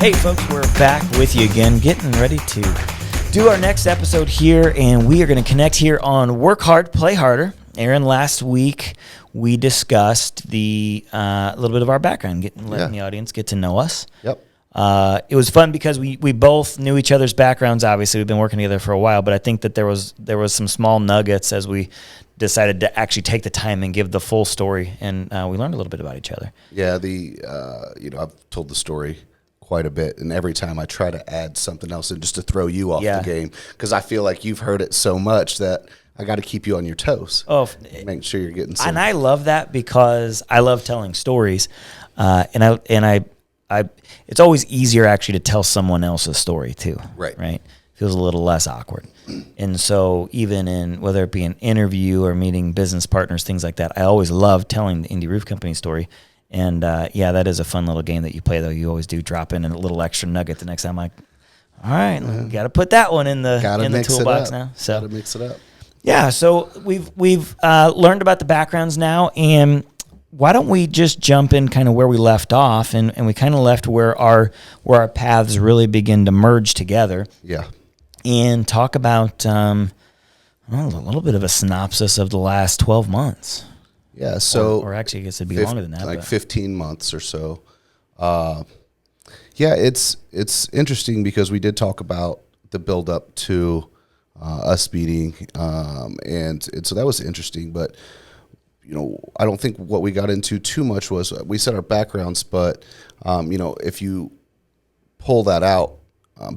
Hey folks, we're back with you again, getting ready to do our next episode here, and we are going to connect here on Work Hard, Play Harder. Aaron, last week we discussed a little bit of our background, letting the audience get to know us. Yep. It was fun because we both knew each other's backgrounds. Obviously, we've been working together for a while, but I think that there was some small nuggets as we decided to actually take the time and give the full story, and we learned a little bit about each other. Yeah, I've told the story quite a bit, and every time I try to add something else in just to throw you off the game, because I feel like you've heard it so much that I got to keep you on your toes. Oh, make sure you're getting some. And I love that because I love telling stories, and I it's always easier actually to tell someone else's story too. Right. Feels a little less awkward. And so even in whether it be an interview or meeting business partners, things like that, I always love telling the Indy Roof Company story. And that is a fun little game that you play, though. You always do drop in a little extra nugget the next time. Like, all right, got to put that one in the toolbox now. So got to mix it up. Yeah, so we've learned about the backgrounds now, and why don't we just jump in kind of where we left off, and we kind of left where our paths really begin to merge together. Yeah. And talk about a little bit of a synopsis of the last 12 months. Yeah, so or actually, I guess it'd be longer than that. Like 15 months or so. It's interesting because we did talk about the build up to us meeting, and so that was interesting. But I don't think what we got into too much was we said our backgrounds, but if you pull that out,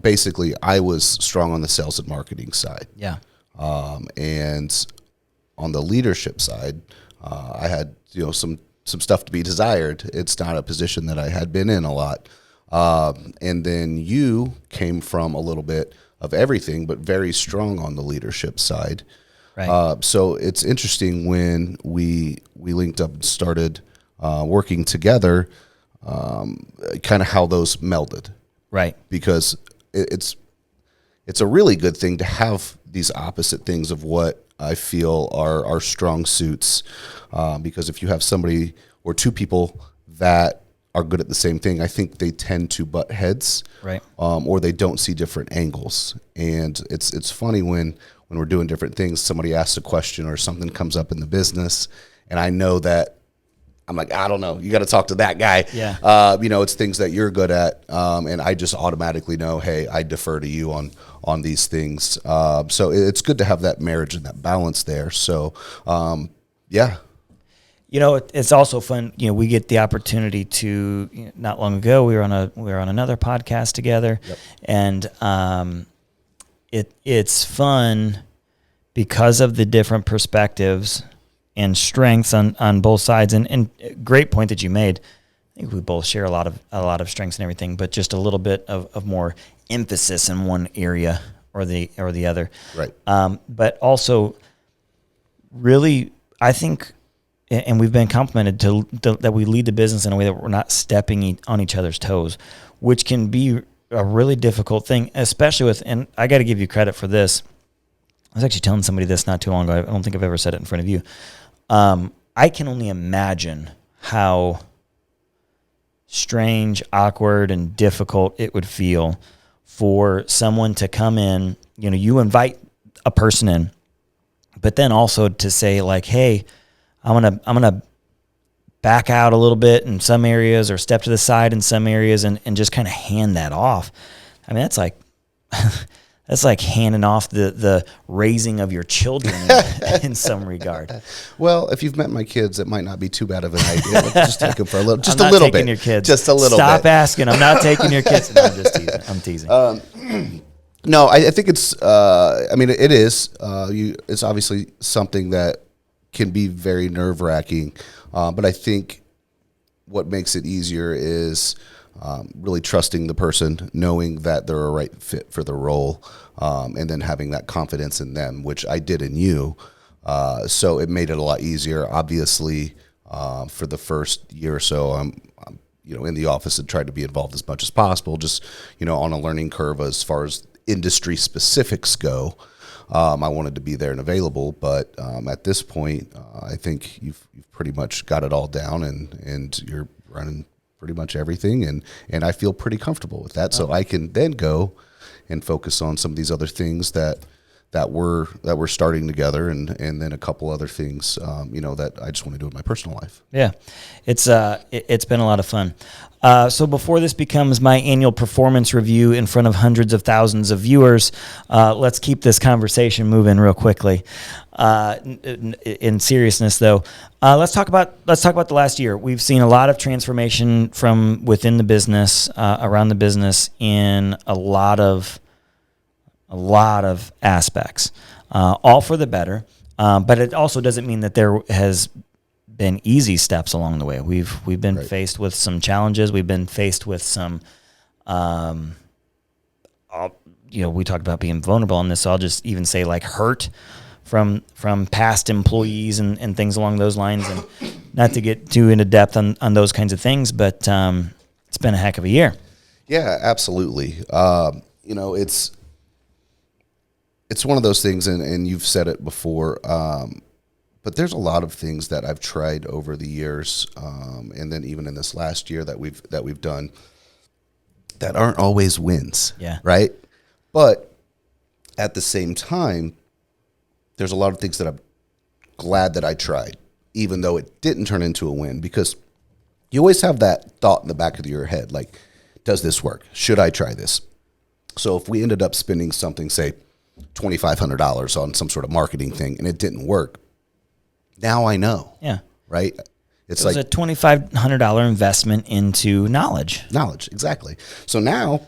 basically I was strong on the sales and marketing side. Yeah, and on the leadership side. I had some stuff to be desired. It's not a position that I had been in a lot. And then you came from a little bit of everything, but very strong on the leadership side. Right. So it's interesting when we linked up and started working together, kind of how those melded. Right. Because it's a really good thing to have these opposite things of what I feel are strong suits, because if you have somebody or two people that are good at the same thing, I think they tend to butt heads, right? Or they don't see different angles. And it's funny when we're doing different things, somebody asks a question or something comes up in the business, and I know that I'm like, I don't know, you got to talk to that guy. Yeah. It's things that you're good at, and I just automatically know, hey, I defer to you on these things. So it's good to have that marriage and that balance there. So, yeah. It's also fun. We get the opportunity to. Not long ago, we were on another podcast together, yep. And it's fun because of the different perspectives and strengths on both sides. And great point that you made. I think we both share a lot of strengths and everything, but just a little bit of more emphasis in one area or the other. Right. But also, really, I think. And we've been complimented that we lead the business in a way that we're not stepping on each other's toes, which can be a really difficult thing, especially and I got to give you credit for this. I was actually telling somebody this not too long ago. I don't think I've ever said it in front of you. I can only imagine how strange, awkward, and difficult it would feel for someone to come in. You invite a person in, but then also to say like, hey, I'm gonna back out a little bit in some areas or step to the side in some areas and just kind of hand that off. I mean, that's like handing off the raising of your children in some regard. Well, if you've met my kids, it might not be too bad of an idea. But just take them for a little, just I'm a little not taking bit. Your kids. Just a little Stop bit. asking. I'm not taking your kids. No, I'm just teasing. I'm teasing. No, I think it's. It is. It's obviously something that can be very nerve-wracking, but I think what makes it easier is really trusting the person, knowing that they're a right fit for the role, and then having that confidence in them, which I did in you. So it made it a lot easier. Obviously, for the first year or so, I'm in the office and tried to be involved as much as possible, just on a learning curve as far as industry specifics go. I wanted to be there and available, but at this point, I think you've pretty much got it all down, and you're running pretty much everything, and I feel pretty comfortable with that. So I can then go and focus on some of these other things that we're starting together, and then a couple other things, that I just want to do in my personal life. Yeah, it's been a lot of fun. So before this becomes my annual performance review in front of hundreds of thousands of viewers, let's keep this conversation moving real quickly. In seriousness, though, let's talk about the last year. We've seen a lot of transformation from within the business, around the business, in a lot of aspects, all for the better. But it also doesn't mean that there has been easy steps along the way. We've been faced with some challenges. We've been faced with some, we talked about being vulnerable on this. So I'll just even say like hurt from past employees and things along those lines, and not to get too into depth on those kinds of things, but it's been a heck of a year. Yeah, absolutely. It's one of those things, and you've said it before, but there's a lot of things that I've tried over the years, and then even in this last year that we've done, that aren't always wins. Yeah. Right. But at the same time, there's a lot of things that I'm glad that I tried, even though it didn't turn into a win, because you always have that thought in the back of your head, like, does this work? Should I try this? So if we ended up spending something, say, $2,500 on some sort of marketing thing, and it didn't work, now I know. Yeah. Right? It was a $2,500 investment into knowledge. Knowledge, exactly. So now,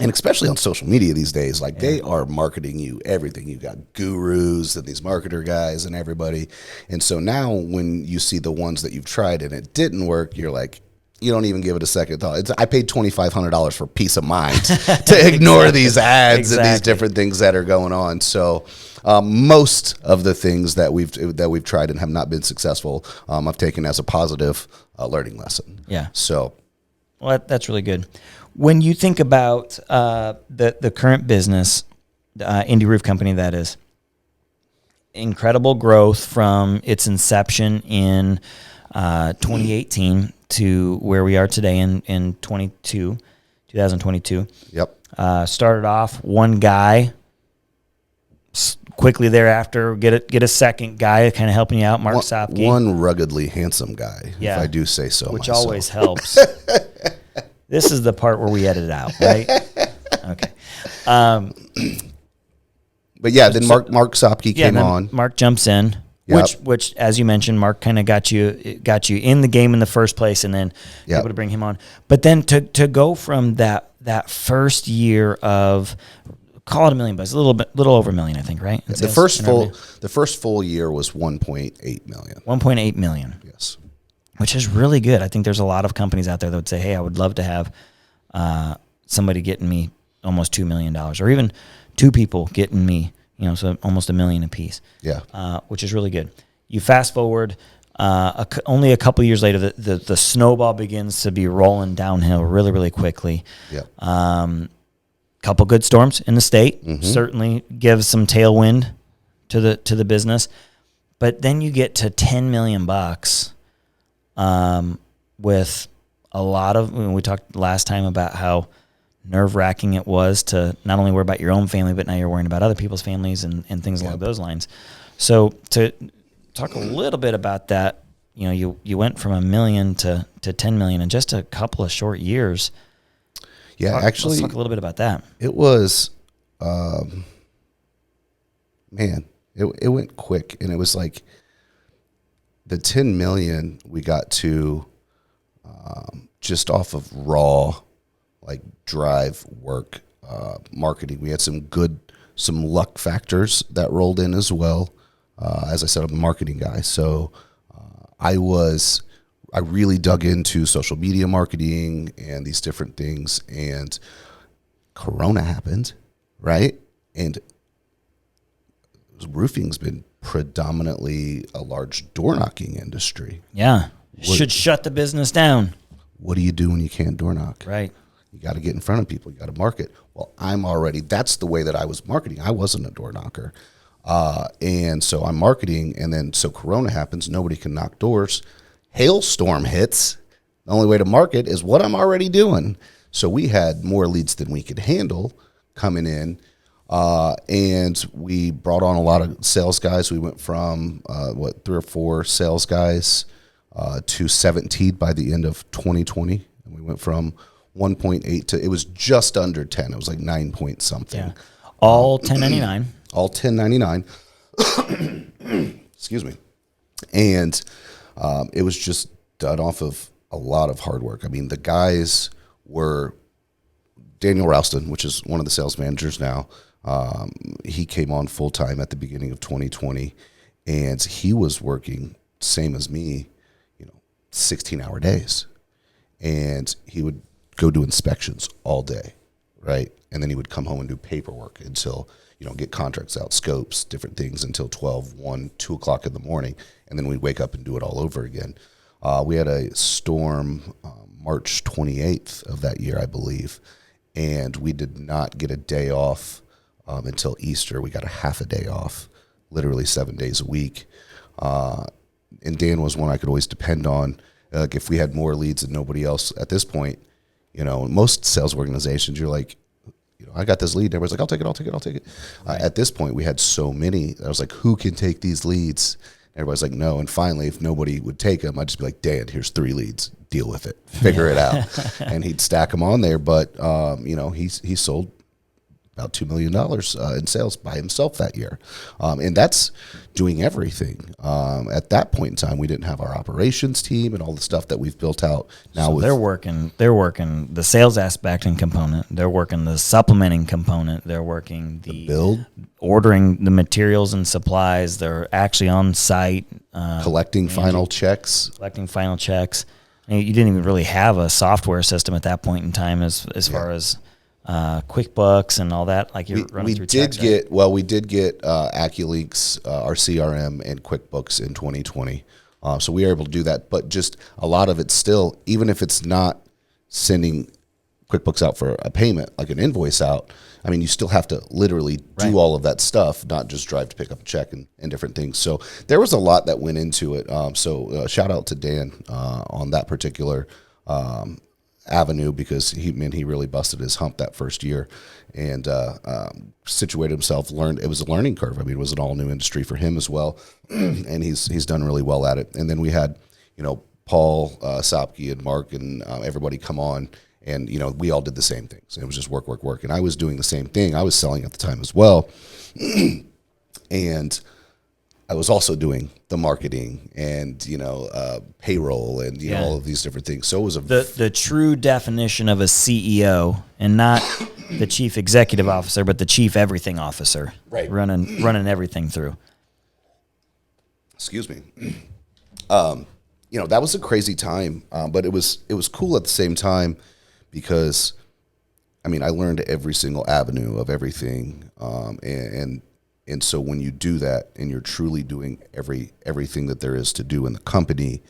and especially on social media these days, like they are marketing you everything. You got gurus and these marketer guys and everybody. And so now when you see the ones that you've tried and it didn't work, you're like, you don't even give it a second thought. I paid $2,500 for peace of mind to ignore these ads and these different things that are going on. So most of the things that we've tried and have not been successful, I've taken as a positive learning lesson. Yeah. So, well, that's really good. When you think about the current business, Indy Roof Company, that is, incredible growth from its inception in 2018 to where we are today in 2022. Yep. Started off one guy, quickly thereafter get a second guy kind of helping you out, Mark Sopke. One ruggedly handsome guy, if I do say so which myself. Always helps. This is the part where we edit out, right? Okay. But yeah, then Mark Sopke came on. Mark jumps in. Yep. Which, as you mentioned, Mark kind of got you in the game in the first place, and then able to bring him on. But then to go from that first year of, call it $1 million, a little over $1 million, I think, right? The first full year was $1.8 million. $1.8 million. Yes. Which is really good. I think there's a lot of companies out there that would say, "Hey, I would love to have somebody getting me almost $2 million, or even two people getting me." So almost $1 million a piece. Yeah. Which is really good. You fast forward, only a couple years later, the snowball begins to be rolling downhill really, really quickly. Yeah. Couple good storms in the state certainly gives some tailwind to the business, but then you get to $10 million with a lot of. We talked last time about how nerve-wracking it was to not only worry about your own family, but now you're worrying about other people's families and things along those lines. So to talk a little bit about that, you went from $1 million to $10 million in just a couple of short years. Yeah, actually, let's talk a little bit about that. It was, it went quick, and it was like the 10 million we got to just off of raw, like drive, work, marketing. We had some luck factors that rolled in as well. As I said, I'm a marketing guy, so I really dug into social media marketing and these different things. And Corona happened, right? And roofing's been predominantly a large door knocking industry. Yeah, should shut the business down. What do you do when you can't door knock? Right. You got to get in front of people. You got to market. Well, that's the way that I was marketing. I wasn't a door knocker. And so I'm marketing. And then, so Corona happens. Nobody can knock doors. Hailstorm hits. The only way to market is what I'm already doing. So we had more leads than we could handle coming in. And we brought on a lot of sales guys. We went from, 3 or 4 sales guys to 17 by the end of 2020. And we went from 1.8 to, it was just under 10. It was like 9 point something. Yeah. All 1099. All 1099. Excuse me. And it was just done off of a lot of hard work. I mean, the guys were Daniel Ralston, which is one of the sales managers now. He came on full time at the beginning of 2020, and he was working same as me, 16-hour days, and he would go do inspections all day, right? And then he would come home and do paperwork until, get contracts out, scopes, different things until 12, 1, 2 o'clock in the morning, and then we'd wake up and do it all over again. We had a storm March 28th of that year, I believe, and we did not get a day off until Easter. We got a half a day off, literally 7 days a week. And Dan was one I could always depend on. Like if we had more leads than nobody else at this point, most sales organizations, you're like, I got this lead. Everybody's like, I'll take it. Right. At this point, we had so many. I was like, who can take these leads? Everybody's like, no. And finally, if nobody would take them, I'd just be like, Dan, here's 3 leads. Deal with it. Figure it out. And he'd stack them on there. But, he sold about $2 million in sales by himself that year. And that's doing everything. At that point in time, we didn't have our operations team and all the stuff that we've built out. Now so they're working the sales aspect and component. They're working the supplementing component. They're working the build, ordering the materials and supplies. They're actually on site. Collecting final checks. You didn't even really have a software system at that point in time as far as QuickBooks and all that. Like you're running through checks, right? We did get AccuLinks, our CRM, and QuickBooks in 2020. So we were able to do that. But just a lot of it still, even if it's not sending QuickBooks out for a payment, like an invoice out, I mean, you still have to literally do all of that stuff, not just drive to pick up a check and different things. So there was a lot that went into it. So shout out to Dan on that particular avenue, because he really busted his hump that first year and situated himself, learned. It was a learning curve. I mean, it was an all new industry for him as well. And he's done really well at it. And then we had, Paul Sopke and Mark and everybody come on, and, we all did the same things. It was just work. And I was doing the same thing. I was selling at the time as well. And I was also doing the marketing and, payroll and, all of these different things. So it was the true definition of a CEO, and not the chief executive officer, but the chief everything officer, right? Running everything through. Excuse me. That was a crazy time, but it was cool at the same time, because, I mean, I learned every single avenue of everything, and so when you do that and you're truly doing everything that there is to do in the company,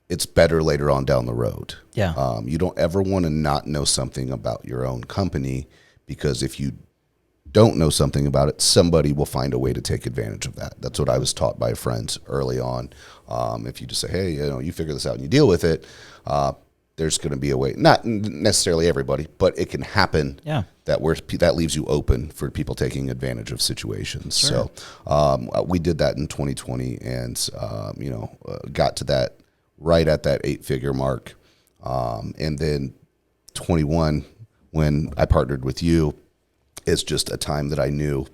it's better later on down the road. Yeah. You don't ever want to not know something about your own company, because if you don't know something about it, somebody will find a way to take advantage of that. That's what I was taught by friends early on. If you just say, hey, you figure this out and you deal with it, there's going to be a way, not necessarily everybody, but it can happen. Yeah. That leaves you open for people taking advantage of situations. Sure. So we did that in 2020, and got to that right at that 8-figure mark. And then 21, when I partnered with you, is just a time that I knew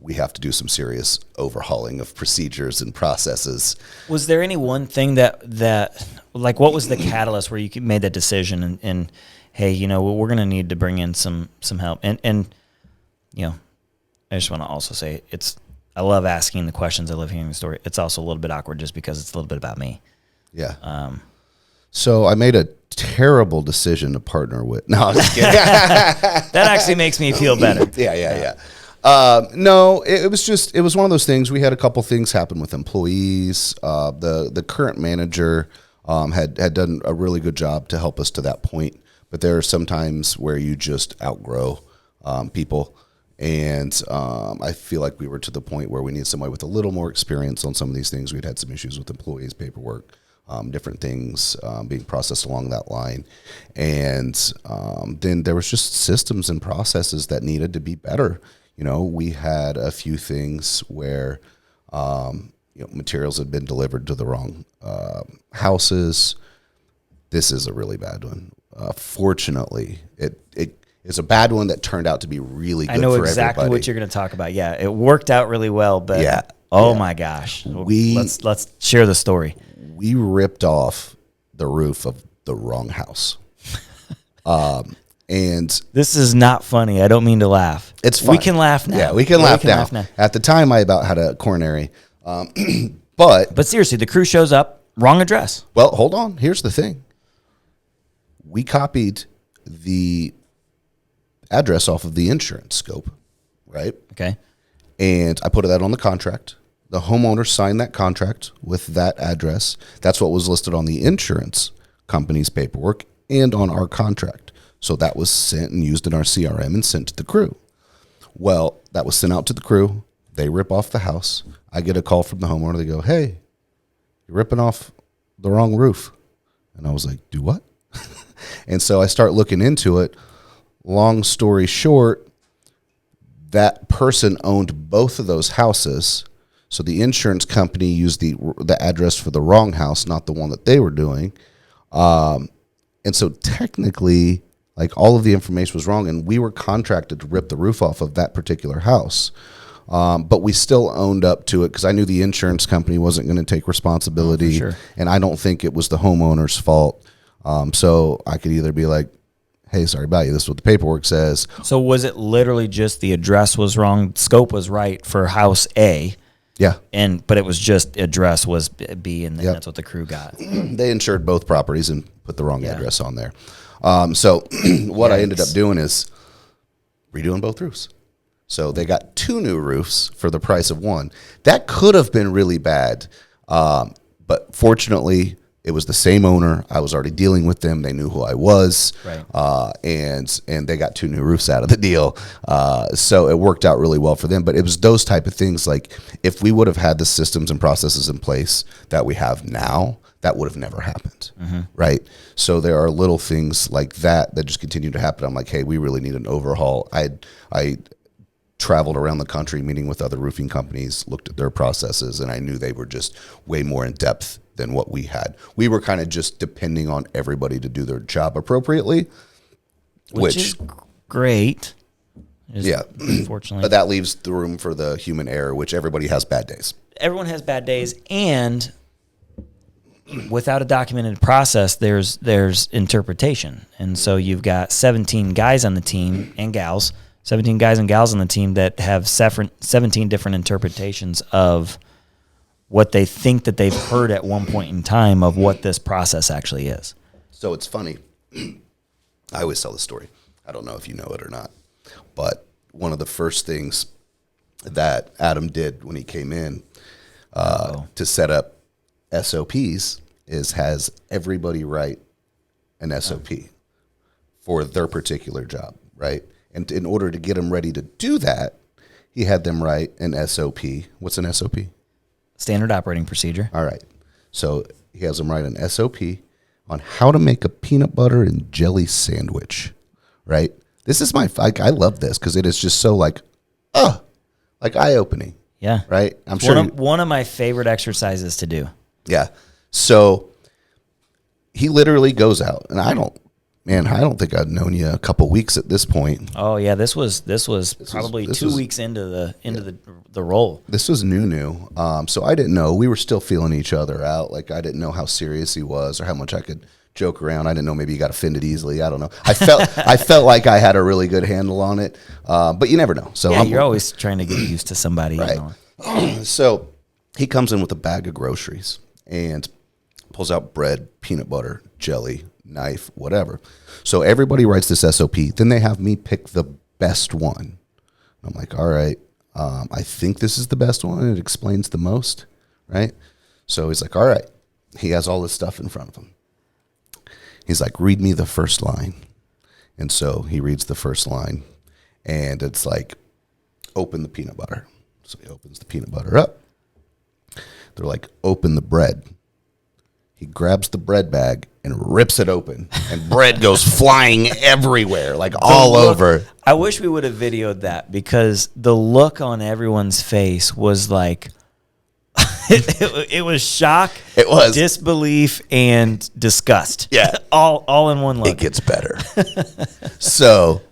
we have to do some serious overhauling of procedures and processes. Was there any one thing that like, what was the catalyst where you made that decision and hey, we're going to need to bring in some help? And I just want to also say I love asking the questions. I love hearing the story. It's also a little bit awkward just because it's a little bit about me. Yeah. So I made a terrible decision to partner with. No, I'm just kidding. That actually makes me feel better. Yeah. No, it was one of those things. We had a couple things happen with employees. The current manager had done a really good job to help us to that point. But there are some times where you just outgrow people. And I feel like we were to the point where we need somebody with a little more experience on some of these things. We'd had some issues with employees, paperwork, different things being processed along that line. And then there was just systems and processes that needed to be better. We had a few things where materials had been delivered to the wrong houses. This is a really bad one. Fortunately, it's a bad one that turned out to be really good for everybody. I know exactly what you're going to talk about. Yeah, it worked out really well, but my gosh. Let's share the story. We ripped off the roof of the wrong house. And this is not funny. I don't mean to laugh. It's fine. We can laugh now. Yeah, we can laugh now. At the time, I about had a coronary. But seriously, the crew shows up, wrong address. Well, hold on. Here's the thing. We copied the address off of the insurance scope, right? Okay. And I put that on the contract. The homeowner signed that contract with that address. That's what was listed on the insurance company's paperwork and on our contract. So that was sent and used in our CRM and sent to the crew. Well, that was sent out to the crew. They rip off the house. I get a call from the homeowner. They go, "Hey, you're ripping off the wrong roof." And I was like, "Do what?" And so I start looking into it. Long story short, that person owned both of those houses. So the insurance company used the address for the wrong house, not the one that they were doing. And so technically, like, all of the information was wrong, and we were contracted to rip the roof off of that particular house. But we still owned up to it because I knew the insurance company wasn't going to take responsibility, sure. And I don't think it was the homeowner's fault. So I could either be like, "Hey, sorry about you. This is what the paperwork says." So was it literally just the address was wrong, scope was right for house A? Yeah. But it was just address was B, and then that's what the crew got. They insured both properties and put the wrong address on there. So what I ended up doing is redoing both roofs. So they got 2 new roofs for the price of 1. That could have been really bad. But fortunately, it was the same owner. I was already dealing with them. They knew who I was. Right. And they got 2 new roofs out of the deal. So it worked out really well for them. But it was those type of things, like if we would have had the systems and processes in place that we have now, that would have never happened. Mm-hmm. Right. So there are little things like that just continue to happen. I'm like, hey, we really need an overhaul. I traveled around the country meeting with other roofing companies, looked at their processes, and I knew they were just way more in depth than what we had. We were kind of just depending on everybody to do their job appropriately, which is great. Unfortunately. But that leaves the room for the human error, which everybody has bad days. Everyone has bad days, and without a documented process, there's interpretation. And so you've got 17 guys on the team and gals, 17 guys and gals on the team that have 17 different interpretations of what they think that they've heard at one point in time of what this process actually is. So it's funny. I always tell the story. I don't know if you know it or not, but one of the first things that Adam did when he came in to set up SOPs has everybody write an SOP for their particular job, right? And in order to get them ready to do that, he had them write an SOP. What's an SOP? Standard operating procedure. All right. So he has them write an SOP on how to make a peanut butter and jelly sandwich, right? This is I love this because it is just so like eye-opening. Yeah. Right? I'm sure one of my favorite exercises to do. Yeah. So he literally goes out, and I don't think I'd known you a couple weeks at this point. Oh yeah, this was probably 2 weeks into the role. This was new. So I didn't know. We were still feeling each other out. Like, I didn't know how serious he was or how much I could joke around. I didn't know, maybe he got offended easily. I don't know. I felt like I had a really good handle on it. But you never know. So yeah, you're always trying to get used to somebody. Right. So he comes in with a bag of groceries and pulls out bread, peanut butter, jelly, knife, whatever. So everybody writes this SOP. Then they have me pick the best one. I'm like, all right, I think this is the best one. It explains the most, right? So he's like, all right. He has all this stuff in front of him. He's like, read me the first line. And so he reads the first line, and it's like, open the peanut butter. So he opens the peanut butter up. They're like, open the bread. He grabs the bread bag and rips it open, and bread goes flying everywhere, like all over. I wish we would have videoed that, because the look on everyone's face was like, it was shock, it was disbelief, and disgust. Yeah, all in one look. It gets better. So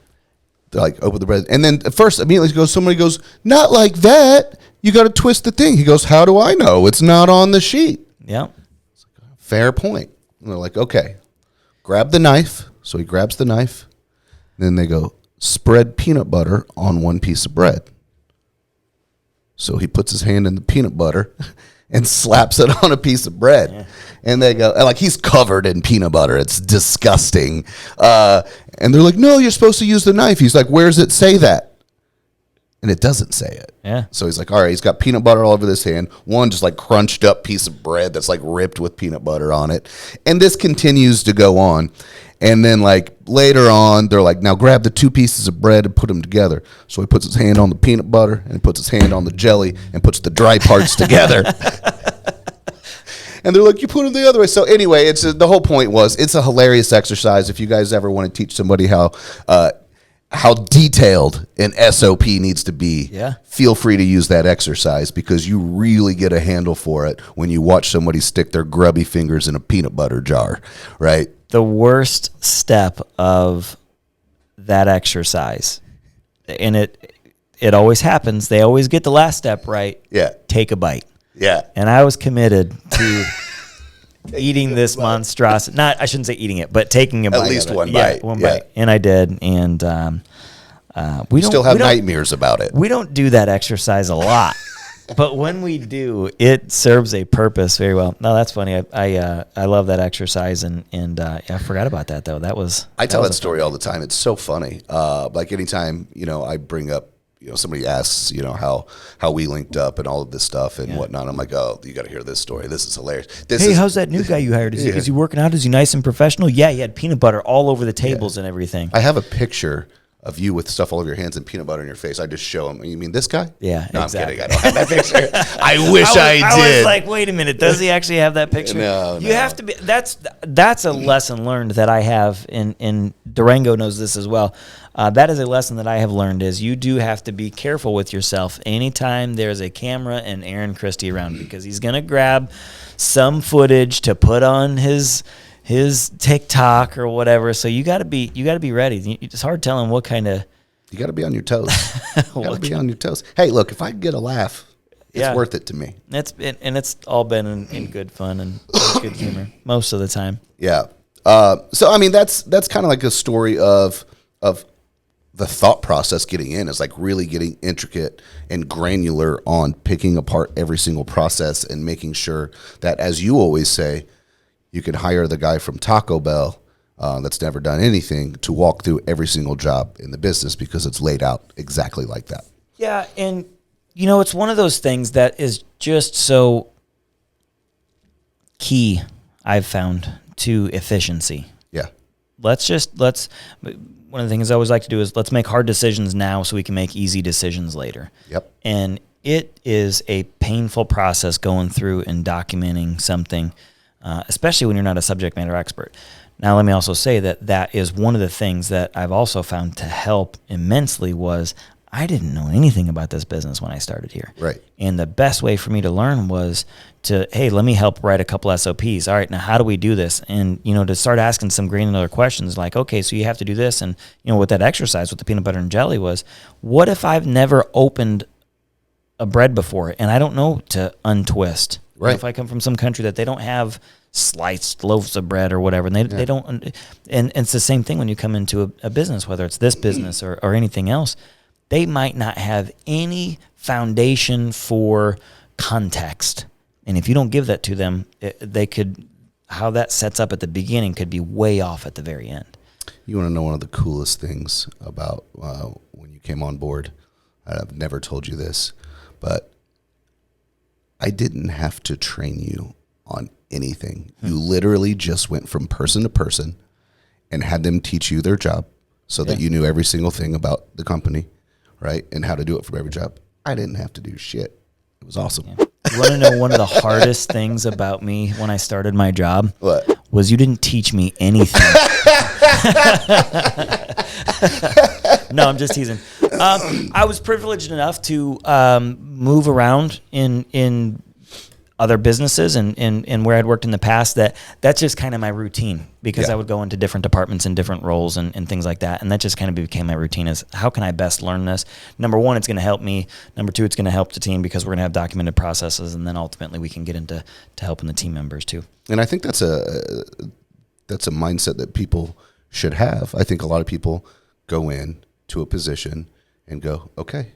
they're like, open the bread, and then at first immediately somebody goes, not like that. You got to twist the thing. He goes, how do I know? It's not on the sheet. Yeah. Fair point. And they're like, okay, grab the knife. So he grabs the knife. Then they go, spread peanut butter on one piece of bread. So he puts his hand in the peanut butter and slaps it on a piece of bread. Yeah. And they go, like, he's covered in peanut butter. It's disgusting. And they're like, no, you're supposed to use the knife. He's like, where does it say that? And it doesn't say it. Yeah. So he's like, all right, he's got peanut butter all over this hand. One just like crunched up piece of bread that's like ripped with peanut butter on it. And this continues to go on. And then like later on, they're like, now grab the 2 pieces of bread and put them together. So he puts his hand on the peanut butter and he puts his hand on the jelly and puts the dry parts together. And they're like, you put them the other way. So anyway, it's the whole point was, it's a hilarious exercise. If you guys ever want to teach somebody how detailed an SOP needs to be, feel free to use that exercise, because you really get a handle for it when you watch somebody stick their grubby fingers in a peanut butter jar, right? The worst step of that exercise, and it always happens, they always get the last step right. Yeah. Take a bite. Yeah. And I was committed to eating this monstrosity. I shouldn't say eating it, but taking a bite. At least one bite. bite. One bite. And I did. And we still have nightmares about it. We don't do that exercise a lot. But when we do, it serves a purpose very well. No, that's funny. I love that exercise, and I forgot about that though. I tell that story all the time. It's so funny. Like anytime I bring up, somebody asks, how we linked up and all of this stuff and whatnot. I'm like, oh, you got to hear this story. This is hilarious. How's that new guy you hired? Is he working out? Is he nice and professional? Yeah, he had peanut butter all over the tables and everything. I have a picture of you with stuff all over your hands and peanut butter in your face. I just show him. You mean this guy? Yeah, no, exactly. I'm kidding. I don't have that picture. I wish I did. I was like, wait a minute. Does he actually have that picture? No. You have to be. That's a lesson learned that I have. In Durango knows this as well. That is a lesson that I have learned, is you do have to be careful with yourself anytime there's a camera and Aaron Christy around, because he's gonna grab some footage to put on his TikTok or whatever. So you got to be ready. It's hard telling what kind of. You got to be on your toes. You got to be on your toes. Hey, look, if I can get a laugh, it's worth it to me. It's all been in good fun and good humor most of the time. Yeah. So I mean, that's kind of like a story of the thought process getting in, is like really getting intricate and granular on picking apart every single process and making sure that, as you always say, you can hire the guy from Taco Bell that's never done anything to walk through every single job in the business, because it's laid out exactly like that. Yeah, and it's one of those things that is just so key, I've found, to efficiency. Yeah. One of the things I always like to do is let's make hard decisions now so we can make easy decisions later. Yep. And it is a painful process going through and documenting something, especially when you're not a subject matter expert. Now, let me also say that is one of the things that I've also found to help immensely. Was I didn't know anything about this business when I started here. Right. And the best way for me to learn was hey, let me help write a couple SOPs. All right, now how do we do this? And, to start asking some granular questions like, okay, so you have to do this. And, with that exercise with the peanut butter and jelly was, what if I've never opened a bread before and I don't know to untwist? Right. If I come from some country that they don't have sliced loaves of bread or whatever, and they don't, and it's the same thing when you come into a business, whether it's this business or anything else, they might not have any foundation for context. And if you don't give that to them, how that sets up at the beginning could be way off at the very end. You want to know one of the coolest things about when you came on board? I've never told you this, but I didn't have to train you on anything. You literally just went from person to person and had them teach you their job so that you knew every single thing about the company, right? And how to do it for every job. I didn't have to do shit. It was awesome. You want to know one of the hardest things about me when I started my job? What? Was you didn't teach me anything. No, I'm just teasing. I was privileged enough to move around in other businesses and where I'd worked in the past. That's just kind of my routine, because I would go into different departments and different roles and things like that. And that just kind of became my routine, is how can I best learn this? Number one, it's going to help me. Number two, it's going to help the team, because we're going to have documented processes. And then ultimately we can get into helping the team members too. And I think that's a mindset that people should have. I think a lot of people go in to a position and go, okay,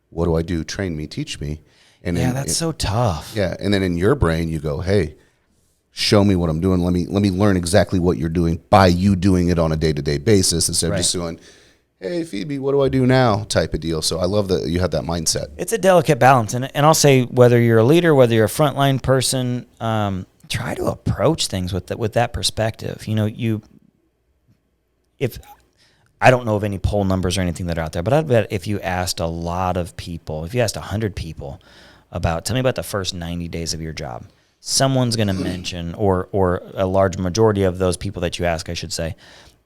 what do I do? Train me, teach me. And that's so tough. Yeah, and then in your brain you go, hey, show me what I'm doing. Let me learn exactly what you're doing by you doing it on a day-to-day basis, instead of just doing, hey, Phoebe, what do I do now type of deal. So I love that you have that mindset. It's a delicate balance. And I'll say, whether you're a leader, whether you're a frontline person, try to approach things with that perspective. If I don't know of any poll numbers or anything that are out there, but I bet if you asked a lot of people, if you asked 100 people tell me about the first 90 days of your job, someone's going to mention, or a large majority of those people that you ask, I should say,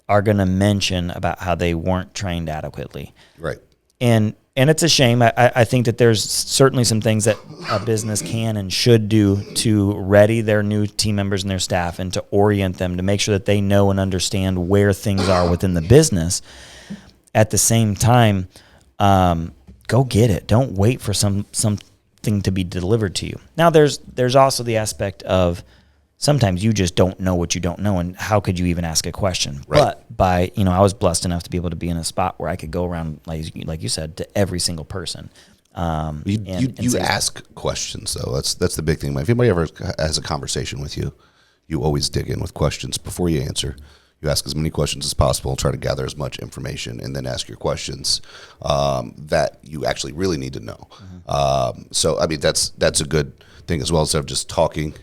are going to mention about how they weren't trained adequately. Right. And it's a shame. I think that there's certainly some things that a business can and should do to ready their new team members and their staff, and to orient them to make sure that they know and understand where things are within the business. At the same time, go get it. Don't wait for something to be delivered to you. Now, there's also the aspect of sometimes you just don't know what you don't know, and how could you even ask a question? Right. But I was blessed enough to be able to be in a spot where I could go around, like you said, to every single person. You ask questions, though. That's the big thing. If anybody ever has a conversation with you, you always dig in with questions before you answer. You ask as many questions as possible, try to gather as much information, and then ask your questions that you actually really need to know. So, I mean, that's a good thing as well, instead of just talking,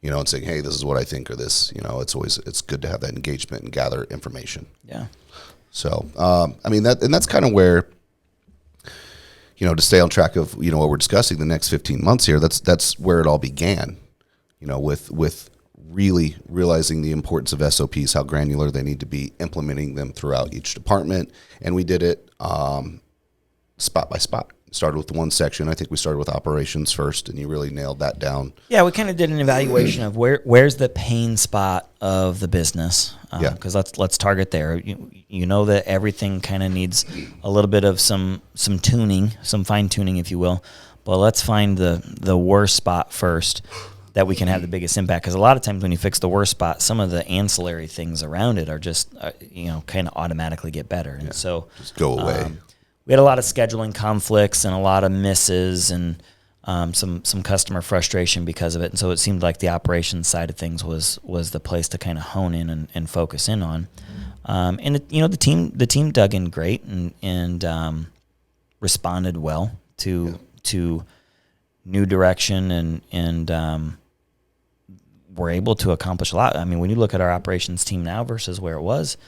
and saying, hey, this is what I think, or this, it's good to have that engagement and gather information. Yeah. So, I mean, that's kind of where, to stay on track of, what we're discussing the next 15 months here, that's where it all began, with really realizing the importance of SOPs, how granular they need to be, implementing them throughout each department. And we did it spot by spot. Started with one section. I think we started with operations first, and you really nailed that down. Yeah, we kind of did an evaluation of where's the pain spot of the business. Because let's target there. You know that everything kind of needs a little bit of some tuning, some fine tuning, if you will. But let's find the worst spot first, that we can have the biggest impact. Because a lot of times when you fix the worst spot, some of the ancillary things around it are just kind of automatically get better. And so just go away. We had a lot of scheduling conflicts and a lot of misses, and some customer frustration because of it. And so it seemed like the operations side of things was the place to kind of hone in and focus in on. And the team dug in great and responded well to new direction, and were able to accomplish a lot. I mean, when you look at our operations team now versus where it was,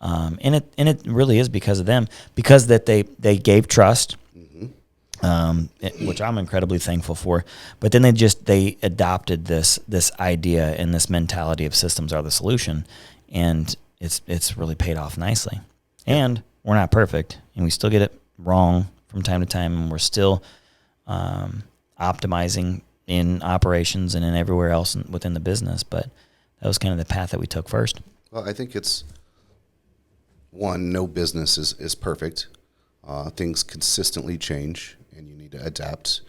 and it really is because of them, because that they gave trust, which I'm incredibly thankful for. But then they adopted this idea and this mentality of systems are the solution, and it's really paid off nicely. And we're not perfect, and we still get it wrong from time to time, and we're still optimizing in operations and in everywhere else within the business. But that was kind of the path that we took first. Well, I think it's one, no business is perfect. Things consistently change, and you need to adapt.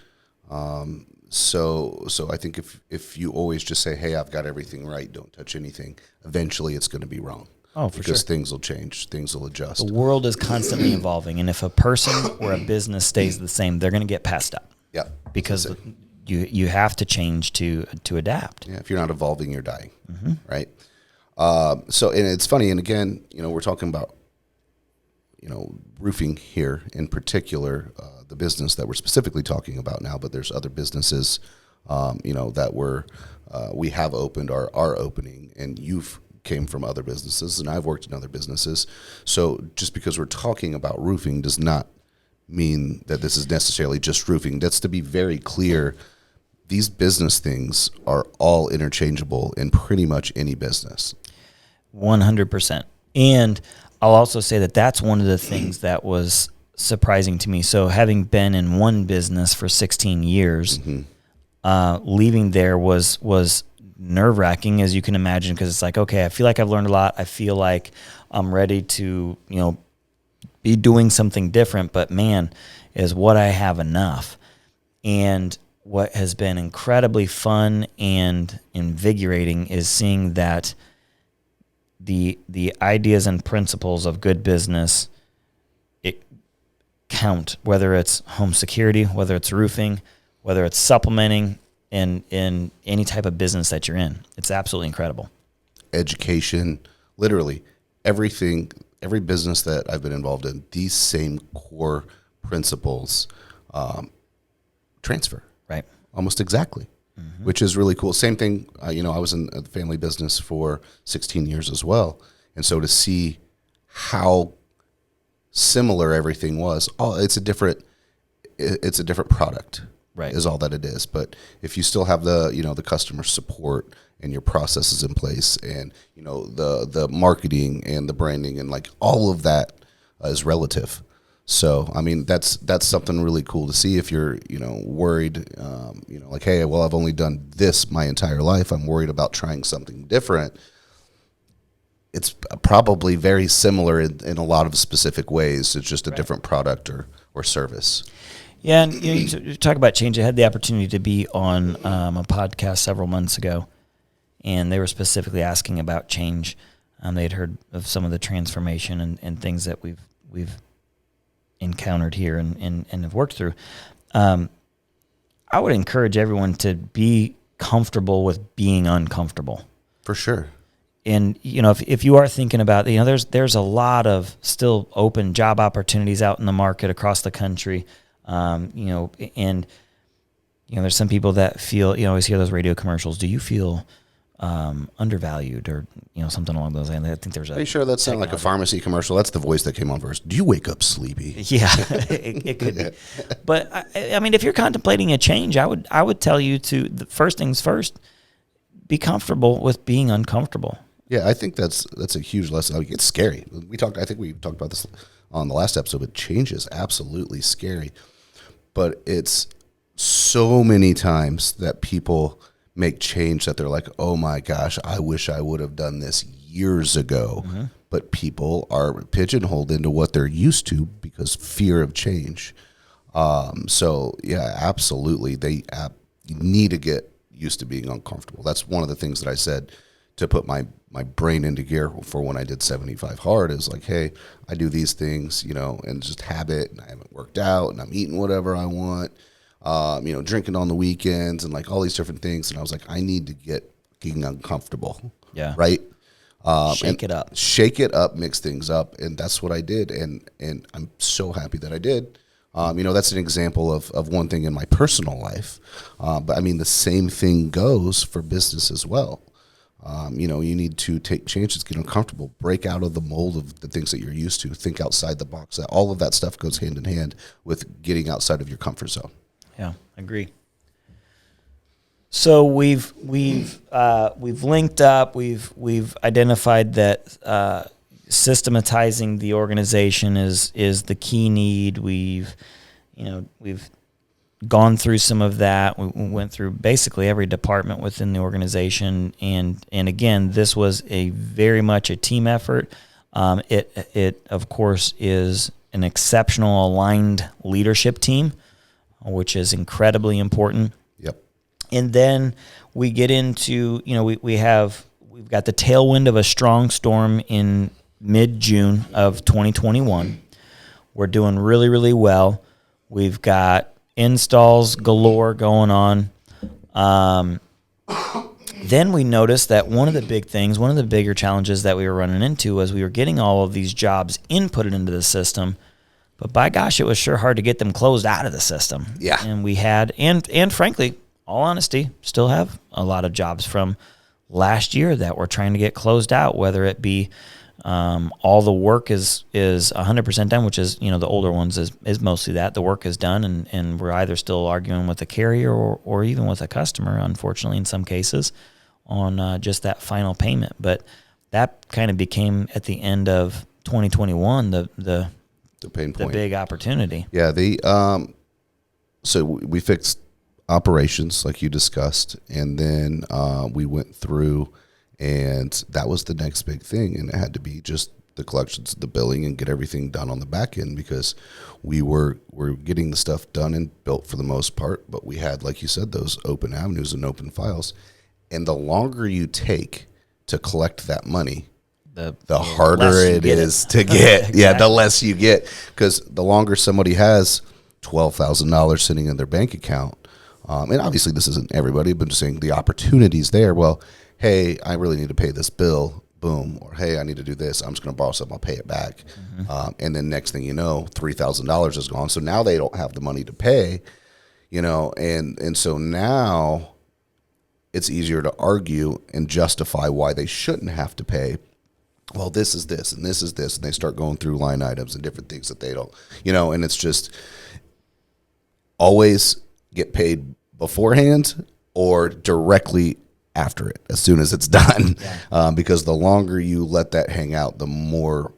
So I think if you always just say, hey, I've got everything right, don't touch anything, eventually it's going to be wrong. Oh, for sure. Because things will change, things will adjust. The world is constantly evolving, and if a person or a business stays the same, they're going to get passed up. Yeah. Because you have to change to adapt. Yeah, if you're not evolving, you're dying, right? So, and it's funny, and again, we're talking about, roofing here in particular, the business that we're specifically talking about now, but there's other businesses, that we have opened or are opening, and you've came from other businesses, and I've worked in other businesses. So just because we're talking about roofing does not mean that this is necessarily just roofing. That's to be very clear. these business things are all interchangeable in pretty much any business. 100%. And I'll also say that that's one of the things that was surprising to me. So having been in one business for 16 years, leaving there was nerve-wracking, as you can imagine, because it's like, okay, I feel like I've learned a lot. I feel like I'm ready to, be doing something different, but man, is what I have enough. And what has been incredibly fun and invigorating is seeing that the ideas and principles of good business, it count, whether it's home security, whether it's roofing, whether it's supplementing in any type of business that you're in. It's absolutely incredible. Education, literally everything, every business that I've been involved in, these same core principles transfer. Right. Almost exactly, which is really cool. Same thing, I was in the family business for 16 years as well. And so to see how similar everything was, it's a different product, right, is all that it is. But if you still have the customer support and your processes in place and, the marketing and the branding and like all of that is relative. So, I mean, that's something really cool to see if you're, worried, like, hey, well, I've only done this my entire life. I'm worried about trying something different. It's probably very similar in a lot of specific ways. It's just a different product or service. Yeah, and you talk about change. I had the opportunity to be on a podcast several months ago, and they were specifically asking about change. They had heard of some of the transformation and things that we've encountered here and have worked through. I would encourage everyone to be comfortable with being uncomfortable. For sure. And, if you are thinking about, there's a lot of still open job opportunities out in the market across the country. And there's some people that feel, you always hear those radio commercials. Do you feel undervalued or, something along those lines? I think there's Are you sure that sounded like a pharmacy commercial? That's the voice that came on first. Do you wake up sleepy? Yeah, it could be. But I mean, if you're contemplating a change, I would tell you the first things first, be comfortable with being uncomfortable. Yeah, I think that's a huge lesson. It's scary. I think we talked about this on the last episode, but change is absolutely scary. But it's so many times that people make change that they're like, oh my gosh, I wish I would have done this years ago. Mm-hmm. But people are pigeonholed into what they're used to because fear of change. So yeah, absolutely. You need to get used to being uncomfortable. That's one of the things that I said to put my brain into gear for when I did 75 hard is like, hey, I do these things, and just habit, and I haven't worked out, and I'm eating whatever I want, drinking on the weekends, and like all these different things. And I was like, I need to get getting uncomfortable. Yeah. Right. Shake it up, mix things up. And that's what I did. And I'm so happy that I did. That's an example of one thing in my personal life. But I mean, the same thing goes for business as well. You need to take chances, get uncomfortable, break out of the mold of the things that you're used to, think outside the box. All of that stuff goes hand in hand with getting outside of your comfort zone. Yeah, I agree. So we've linked up. We've identified that systematizing the organization is the key need. We've gone through some of that. We went through basically every department within the organization, and again, this was a very much a team effort. It of course is an exceptional aligned leadership team, which is incredibly important. Yep. And then we get into we've got the tailwind of a strong storm in mid-June of 2021. We're doing really, really well. We've got installs galore going on. Then we noticed that one of the bigger challenges that we were running into was we were getting all of these jobs inputted into the system, but by gosh, it was sure hard to get them closed out of the system. Yeah. And we had, and frankly, all honesty, still have a lot of jobs from last year that we're trying to get closed out, whether it be All the work is 100% done, which is, the older ones is mostly that. The work is done, and we're either still arguing with the carrier or even with a customer, unfortunately, in some cases, on just that final payment. But that kind of became, at the end of 2021, the pain point, the big opportunity. Yeah, so we fixed operations like you discussed, and then we went through, and that was the next big thing, and it had to be just the collections, the billing, and get everything done on the back end, because we were getting the stuff done and built for the most part, but we had, like you said, those open avenues and open files, and the longer you take to collect that money, the harder it is to get. Exactly. Yeah, the less you get, because the longer somebody has $12,000 sitting in their bank account, and obviously this isn't everybody, but just saying the opportunity's there. Well, hey, I really need to pay this bill, boom, or hey, I need to do this, I'm just going to borrow something, I'll pay it back. And then next thing you know, $3,000 is gone. So now they don't have the money to pay, and so now it's easier to argue and justify why they shouldn't have to pay. Well, this is this, and this is this, and they start going through line items and different things that they don't, and it's just always get paid beforehand or directly after it, as soon as it's done. Yeah. Because the longer you let that hang out, the more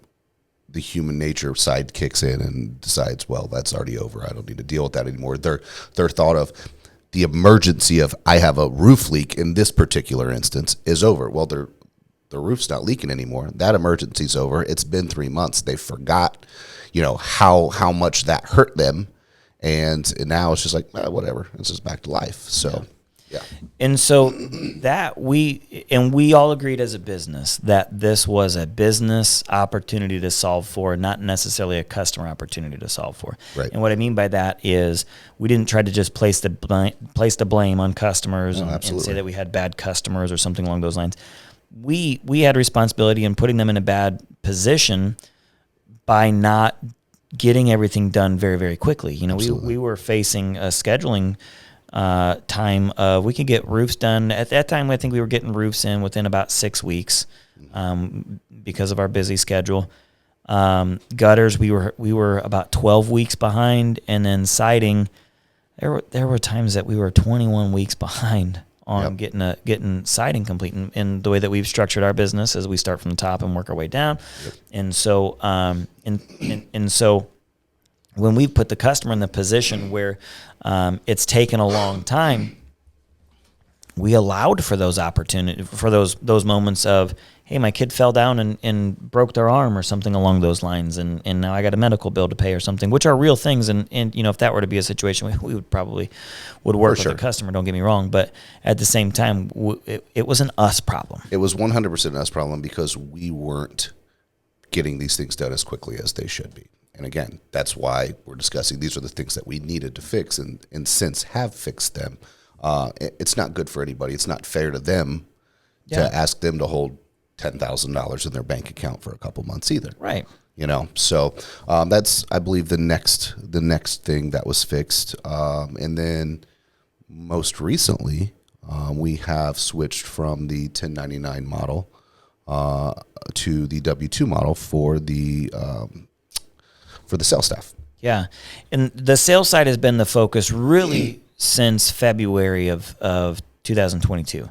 the human nature side kicks in and decides, well, that's already over, I don't need to deal with that anymore. Their thought of the emergency of, I have a roof leak in this particular instance, is over. Well, the roof's not leaking anymore. That emergency's over. It's been 3 months. They forgot, how much that hurt them. And now it's just like, whatever. It's just back to life. So, yeah. And so that we all agreed as a business that this was a business opportunity to solve for, not necessarily a customer opportunity to solve for. Right. And what I mean by that is we didn't try to just place the blame on customers and say that we had bad customers or something along those lines. We had responsibility in putting them in a bad position by not getting everything done very, very quickly. We were facing a scheduling time of, we could get roofs done. At that time, I think we were getting roofs in within about 6 weeks because of our busy schedule. Gutters, we were about 12 weeks behind, and then siding, there were times that we were 21 weeks behind on getting siding complete. And the way that we've structured our business is we start from the top and work our way down. Yep. And so and so when we put the customer in the position where it's taken a long time, we allowed for those opportunities, for those moments of, hey, my kid fell down and broke their arm or something along those lines, and now I got a medical bill to pay or something, which are real things. And if that were to be a situation, we would probably work with the customer, don't get me wrong. But at the same time, it was an us problem. It was 100% an us problem, because we weren't getting these things done as quickly as they should be. And again, that's why we're discussing these are the things that we needed to fix, and since have fixed them. It's not good for anybody. It's not fair to them to ask them to hold $10,000 in their bank account for a couple months either. Right. So that's, I believe, the next thing that was fixed. And then most recently, we have switched from the 1099 model to the W-2 model for the sales staff. Yeah. And the sales side has been the focus really since February of 2022.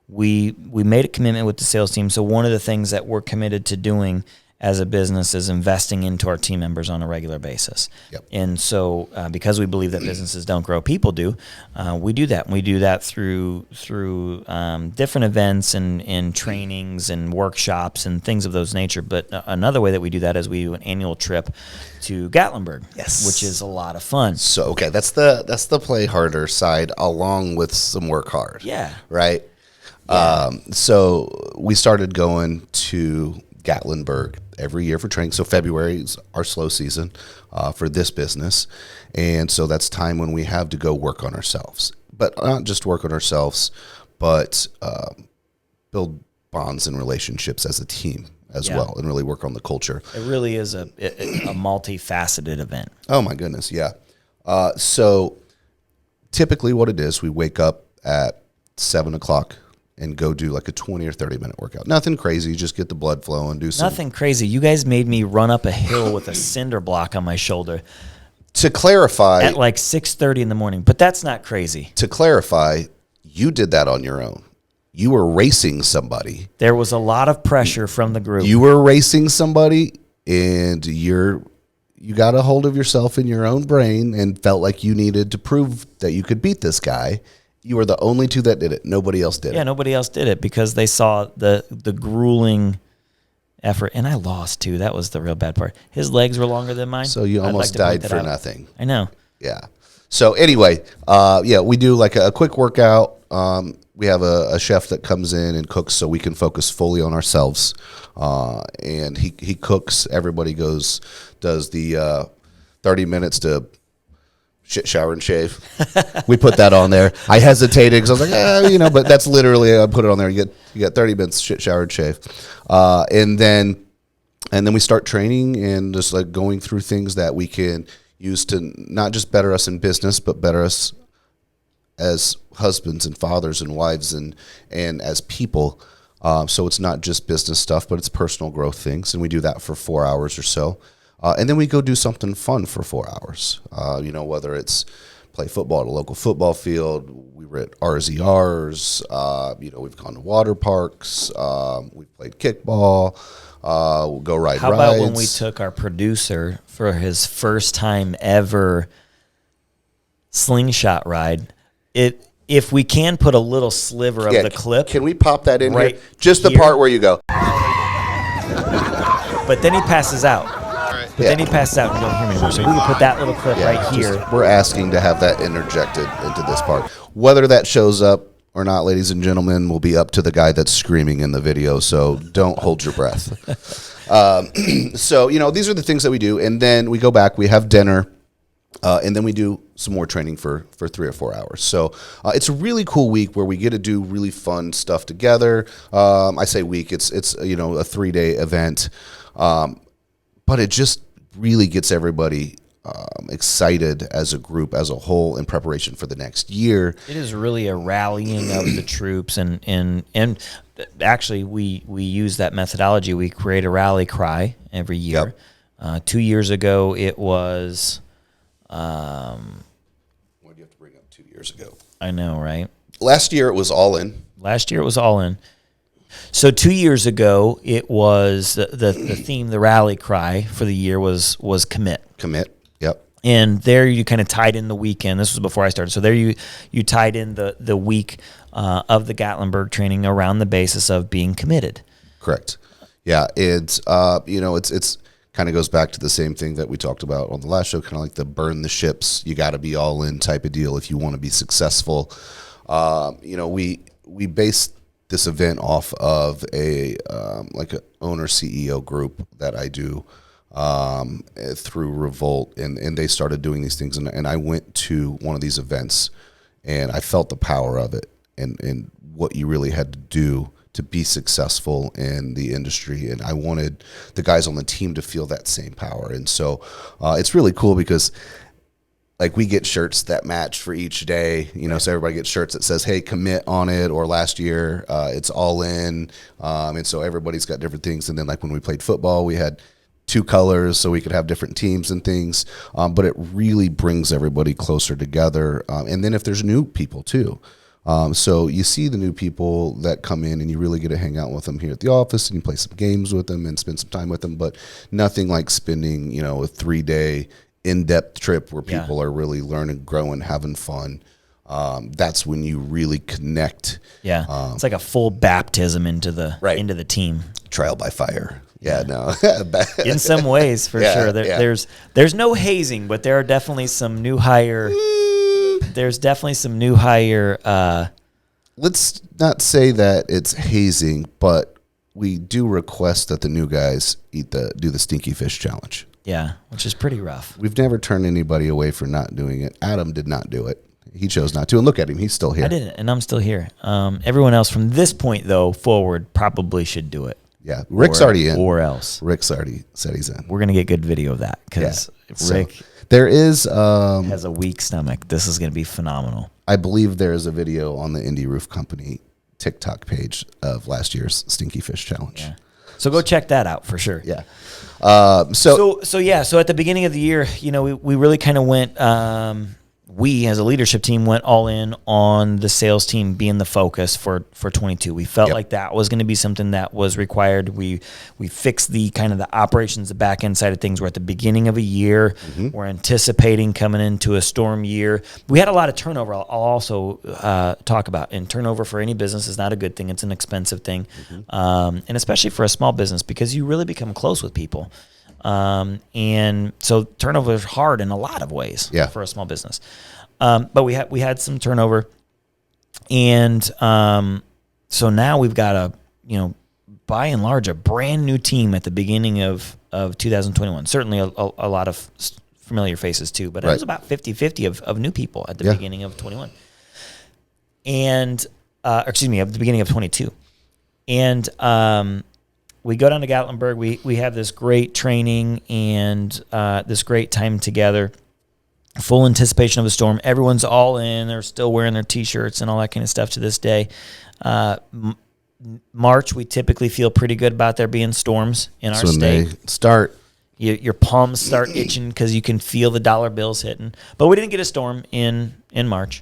We made a commitment with the sales team. So one of the things that we're committed to doing as a business is investing into our team members on a regular basis. Yep. And so because we believe that businesses don't grow, people do, we do that. We do that through different events and trainings and workshops and things of those nature. But another way that we do that is we do an annual trip to Gatlinburg, which is a lot of fun. So, okay, that's the play harder side along with some work hard. Yeah. Right? Yeah. So we started going to Gatlinburg every year for training. So February is our slow season for this business. And so that's time when we have to go work on ourselves. But not just work on ourselves, but build bonds and relationships as a team as well, and really work on the culture. It really is a multifaceted event. Oh, my goodness, yeah. So typically what it is, we wake up at 7 o'clock and go do like a 20 or 30 minute workout. Nothing crazy, just get the blood flowing, do some. Nothing crazy. You guys made me run up a hill with a cinder block on my shoulder. To clarify, at like 6:30 in the morning, but that's not crazy. To clarify, you did that on your own. You were racing somebody. There was a lot of pressure from the group. You were racing somebody, and you got a hold of yourself in your own brain and felt like you needed to prove that you could beat this guy. You were the only two that did it. Nobody else did it. Yeah, nobody else did it because they saw the grueling effort, and I lost too. That was the real bad part. His legs were longer than mine. So you almost died for nothing. I know. Yeah. So anyway, we do like a quick workout. We have a chef that comes in and cooks so we can focus fully on ourselves. And he cooks. Everybody does the 30 minutes to shit, shower, and shave. We put that on there. I hesitated because I was like, but that's literally, I put it on there. You get 30 minutes, shit, shower, and shave. And then we start training and just like going through things that we can use to not just better us in business, but better us as husbands and fathers and wives and as people. So it's not just business stuff, but it's personal growth things. And we do that for 4 hours or so. And then we go do something fun for 4 hours, whether it's play football at a local football field. We were at RZRs, we've gone to water parks. We've played kickball. We'll go ride rides. How about when we took our producer for his first time ever slingshot ride? If we can put a little sliver of the clip. Can we pop that in right here? Just the part where you go. But then he passes out. Then he passes out and you don't hear me anymore. So we can put that little clip right here. We're asking to have that interjected into this part. Whether that shows up or not, ladies and gentlemen, will be up to the guy that's screaming in the video. So don't hold your breath. So, these are the things that we do. And then we go back, we have dinner, and then we do some more training for 3 or 4 hours. So it's a really cool week where we get to do really fun stuff together. I say week, it's a 3-day event. But it just really gets everybody excited as a group, as a whole, in preparation for the next year. It is really a rallying of the troops, and actually we use that methodology. We create a rally cry every year. Yep. 2 years ago, it was. What do you have to bring up 2 years ago? I know, right? Last year it was all in. So 2 years ago, it was the theme, the rally cry for the year was commit. Commit, yep. And there you kind of tied in the weekend. This was before I started. So there you tied in the week of the Gatlinburg training around the basis of being committed. Correct. Yeah, it's it's kind of goes back to the same thing that we talked about on the last show, kind of like the burn the ships. You got to be all in type of deal if you want to be successful. We based this event off of a owner CEO group that I do through Revolt, and they started doing these things, and I went to one of these events, and I felt the power of it and what you really had to do to be successful in the industry, and I wanted the guys on the team to feel that same power, and so it's really cool because like we get shirts that match for each day, so everybody gets shirts that says, hey, commit on it, or last year it's all in. And so everybody's got different things. And then like when we played football, we had 2 colors so we could have different teams and things. But it really brings everybody closer together. And then if there's new people too. So you see the new people that come in and you really get to hang out with them here at the office and you play some games with them and spend some time with them, but nothing like spending, a 3-day in-depth trip where people are really learning, growing, having fun. That's when you really connect. Yeah, it's like a full baptism into the team. Trial by fire. Yeah, no. In some ways, for sure. There's no hazing, but there are definitely some new hire. There's definitely some new hire. Let's not say that it's hazing, but we do request that the new guys do the stinky fish challenge. Yeah, which is pretty rough. We've never turned anybody away for not doing it. Adam did not do it. He chose not to. And look at him. He's still here. I didn't, and I'm still here. Everyone else from this point, though, forward probably should do it. Yeah, Rick's already in. Or else. Rick's already said he's in. We're going to get good video of that because Rick there is has a weak stomach. This is going to be phenomenal. I believe there is a video on the Indy Roof Company TikTok page of last year's Stinky Fish Challenge. Yeah. So go check that out for sure. Yeah. So at the beginning of the year, we really kind of went, we as a leadership team went all in on the sales team being the focus for 22. We felt like that was going to be something that was required. We fixed the kind of the operations, the back end side of things. We're at the beginning of a year. Mm-hmm. We're anticipating coming into a storm year. We had a lot of turnover. I'll also talk about, and turnover for any business is not a good thing. It's an expensive thing. Mm-hmm. And especially for a small business, because you really become close with people. And so turnover is hard in a lot of ways for a small business. But we had some turnover, and so now we've got by and large, a brand new team at the beginning of 2021. Certainly a lot of familiar faces too, but it was about 50-50 of new people at the beginning of 21. And, at the beginning of 22. And, we go down to Gatlinburg. We have this great training and this great time together. Full anticipation of a storm. Everyone's all in. They're still wearing their T-shirts and all that kind of stuff to this day. March, we typically feel pretty good about there being storms in our state. They start. Your palms start itching because you can feel the dollar bills hitting. But we didn't get a storm in March.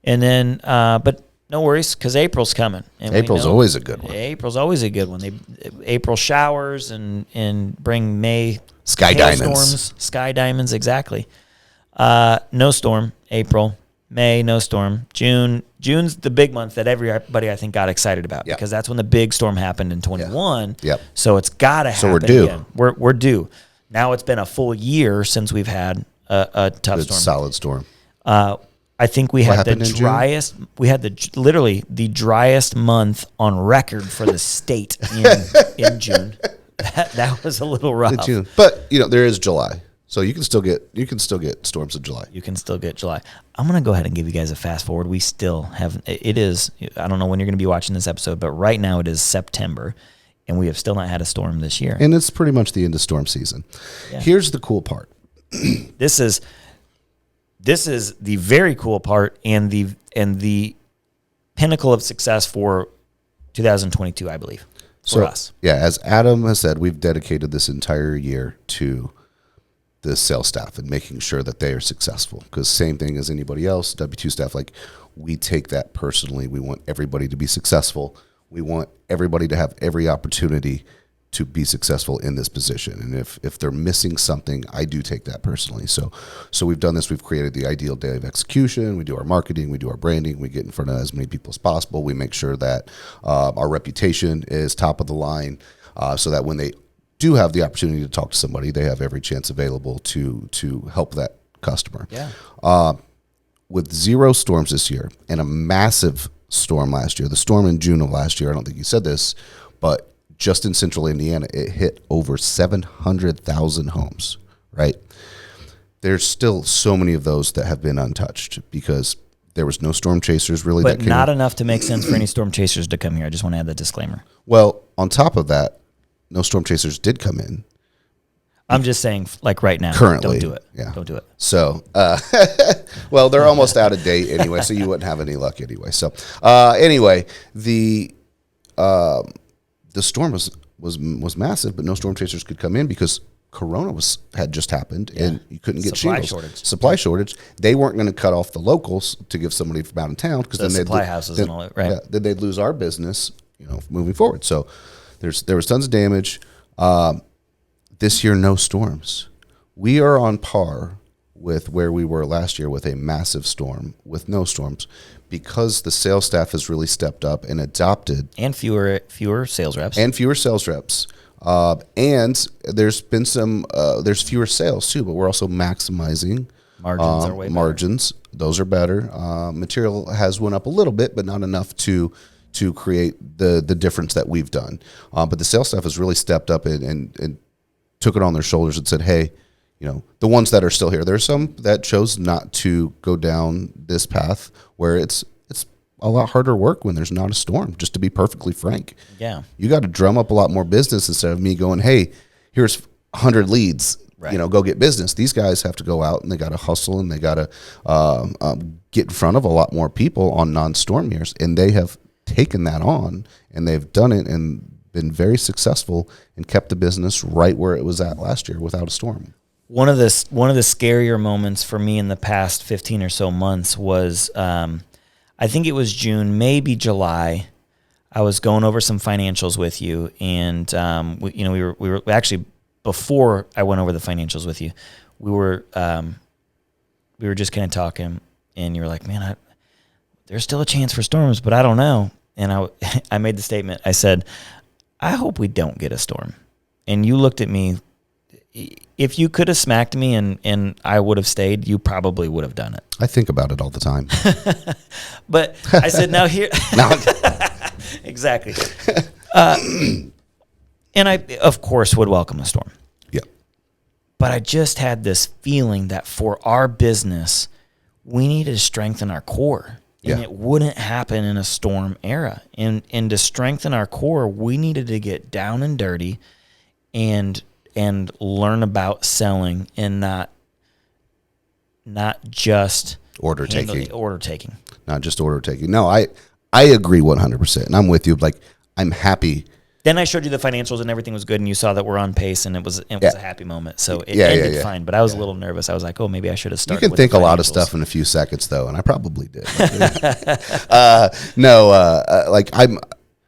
And then, but no worries, because April's coming. And April's always a good one. April's always a good one. April showers and bring May sky diamonds. Storms, sky diamonds, exactly. No storm. April, May, no storm. June's the big month that everybody I think got excited about because that's when the big storm happened in 21. Yep. So it's got to happen. So we're due. Again. We're due. Now it's been a full year since we've had a tough storm. Solid storm. I think we had the driest. We had literally the driest month on record for the state in June. That was a little rough. June. But there is July, so you can still get storms in July. You can still get July. I'm gonna go ahead and give you guys a fast forward. We still have. It is. I don't know when you're gonna be watching this episode, but right now it is September, and we have still not had a storm this year. And it's pretty much the end of storm season. Yeah. Here's the cool part. This is the very cool part and the pinnacle of success for 2022, I believe, for us. Yeah, as Adam has said, we've dedicated this entire year to the sales staff and making sure that they are successful. Because same thing as anybody else, W-2 staff, we take that personally. We want everybody to be successful. We want everybody to have every opportunity to be successful in this position. And if they're missing something, I do take that personally. So we've done this. We've created the ideal day of execution. We do our marketing. We do our branding. We get in front of as many people as possible. We make sure that our reputation is top of the line so that when they do have the opportunity to talk to somebody, they have every chance available to help that customer. Yeah. With 0 storms this year and a massive storm last year, the storm in June of last year, I don't think you said this, but just in central Indiana, it hit over 700,000 homes, right? There's still so many of those that have been untouched because there was no storm chasers really. But not enough to make sense for any storm chasers to come here. I just want to add that disclaimer. Well, on top of that, no storm chasers did come in. I'm just saying, right now, currently, don't do it. Yeah. Don't do it. So, well, they're almost out of date anyway, so you wouldn't have any luck anyway. So, anyway, the storm was massive, but no storm chasers could come in because Corona had just happened and you couldn't get supply shortage. They weren't going to cut off the locals to give somebody from out of town because then supply houses and all that, right? Yeah, then they'd lose our business, moving forward. So there was tons of damage. This year, no storms. We are on par with where we were last year with a massive storm with no storms. Because the sales staff has really stepped up and adopted. And fewer sales reps. And there's been there's fewer sales too, but we're also maximizing margins are way better. Margins. Those are better. Material has went up a little bit, but not enough to create the difference that we've done. But the sales staff has really stepped up and took it on their shoulders and said, hey, the ones that are still here, there's some that chose not to go down this path where it's a lot harder work when there's not a storm, just to be perfectly frank. Yeah. You got to drum up a lot more business instead of me going, hey, here's 100 leads, right. Go get business. These guys have to go out and they got to hustle and they got to get in front of a lot more people on non-storm years. And they have taken that on, and they've done it and been very successful and kept the business right where it was at last year without a storm. One of the scarier moments for me in the past 15 or so months was, I think it was June, maybe July. I was going over some financials with you, and we were actually, before I went over the financials with you, we were just kind of talking, and you were like, "Man, there's still a chance for storms, but I don't know." And I made the statement. I said, "I hope we don't get a storm." And you looked at me. If you could have smacked me and I would have stayed, you probably would have done it. I think about it all the time. But I said, now here. Exactly. And I, of course, would welcome a storm. Yeah. But I just had this feeling that for our business, we needed to strengthen our core. And it wouldn't happen in a storm era. And to strengthen our core, we needed to get down and dirty and learn about selling and not just order taking. Not just order taking. No, I agree 100%. And I'm with you. Like, I'm happy. Then I showed you the financials and everything was good, and you saw that we're on pace, and it was a happy moment. So it ended fine, but I was a little nervous. I was like, oh, maybe I should have started. You can think a lot of stuff in a few seconds, though, and I probably did.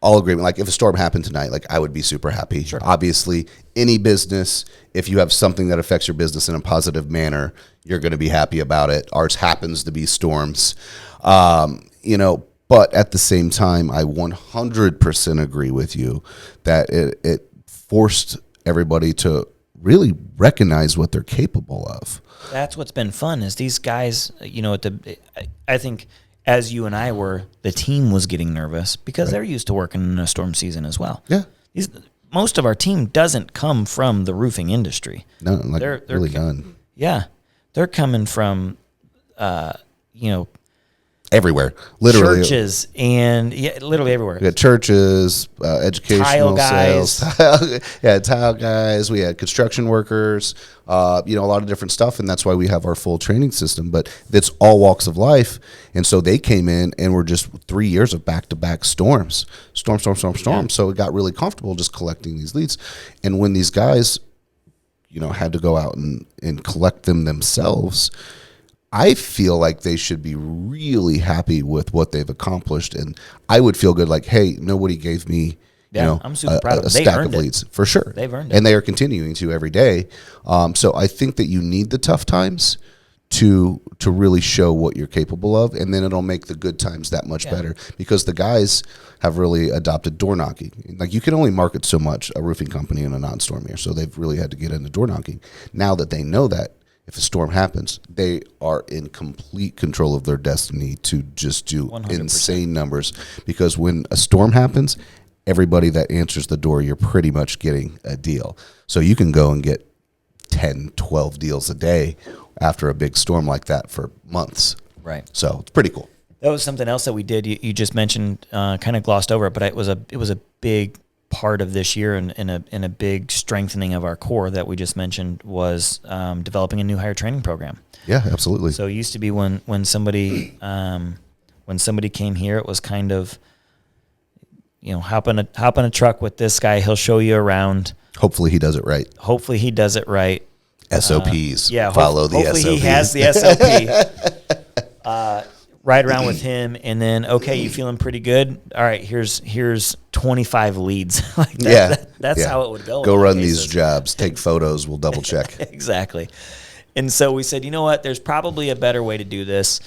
All agreement. Like, if a storm happened tonight, like, I would be super happy. Sure. Obviously, any business, if you have something that affects your business in a positive manner, you're going to be happy about it. Ours happens to be storms, but at the same time, I 100% agree with you that it forced everybody to really recognize what they're capable of. That's what's been fun is these guys, I think as you and I were, the team was getting nervous because they're used to working in a storm season as well. Yeah. Most of our team doesn't come from the roofing industry. No, they're really none. Yeah. They're coming from, everywhere, literally churches and literally everywhere. We had churches, educational tile guys. Sales. Tile guys. We had construction workers, a lot of different stuff. And that's why we have our full training system, but it's all walks of life. And so they came in and were just 3 years of back-to-back storms. Yeah. So it got really comfortable just collecting these leads. And when these guys, had to go out and collect them themselves, I feel like they should be really happy with what they've accomplished, and I would feel good. Like, hey, nobody gave me, I'm super proud of them. A stack of leads for sure. They've earned it, and they are continuing to every day. So I think that you need the tough times to really show what you're capable of, and then it'll make the good times that much better because the guys have really adopted door knocking. Like, you can only market so much a roofing company in a non-storm year, so they've really had to get into door knocking. Now that they know that, if a storm happens, they are in complete control of their destiny to just do 100%. Insane numbers. Because when a storm happens, everybody that answers the door, you're pretty much getting a deal. So you can go and get 10, 12 deals a day after a big storm like that for months. Right. So it's pretty cool. That was something else that we did. You just mentioned, kind of glossed over it, but it was a big part of this year and a big strengthening of our core that we just mentioned was developing a new hire training program. Yeah, absolutely. So it used to be when somebody came here, it was kind of, hop in a truck with this guy. He'll show you around. Hopefully he does it right. SOPs. Follow the SOP. Hopefully he has the SOP. Ride around with him, and then, okay, you feeling pretty good? All right, here's 25 leads. That's how it would go. Go run these jobs. Take photos. We'll double check. Exactly. And so we said, you know what? There's probably a better way to do this.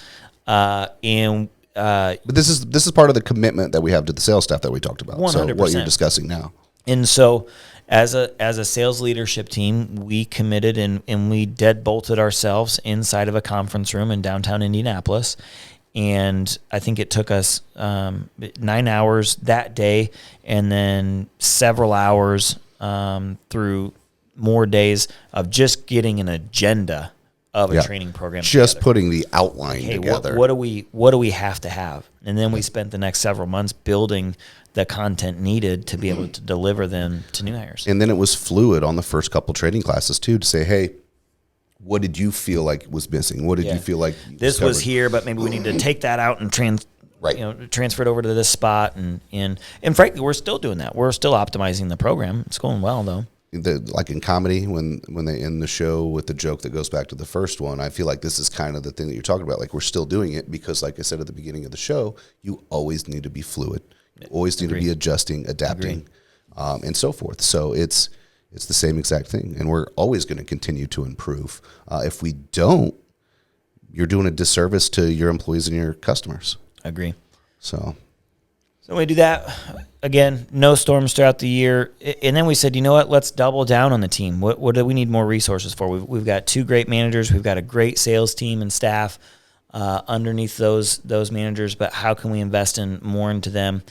But this is part of the commitment that we have to the sales staff that we talked about. 100%. So what you're discussing now. And so as a sales leadership team, we committed and we deadbolted ourselves inside of a conference room in downtown Indianapolis. And I think it took us 9 hours that day and then several hours through more days of just getting an agenda of a training program just together. Putting the outline together. What do we have to have? And then we spent the next several months building the content needed to be able to deliver them to new hires. And then it was fluid on the first couple training classes too, to say, hey, what did you feel like was missing? What did you feel like this was here, but maybe we need to take that out and Right. transferred over to this spot, and frankly, we're still doing that. We're still optimizing the program. It's going well though. Like in comedy, when they end the show with the joke that goes back to the first one, I feel like this is kind of the thing that you're talking about. Like, we're still doing it because, like I said at the beginning of the show, you always need to be fluid. You always need to be adjusting, adapting, and so forth. So it's the same exact thing, and we're always going to continue to improve. If we don't, you're doing a disservice to your employees and your customers. Agree. So we do that. Again, no storms throughout the year. And then we said, you know what, let's double down on the team. What do we need more resources for? We've got 2 great managers. We've got a great sales team and staff underneath those managers, but how can we invest in more into them?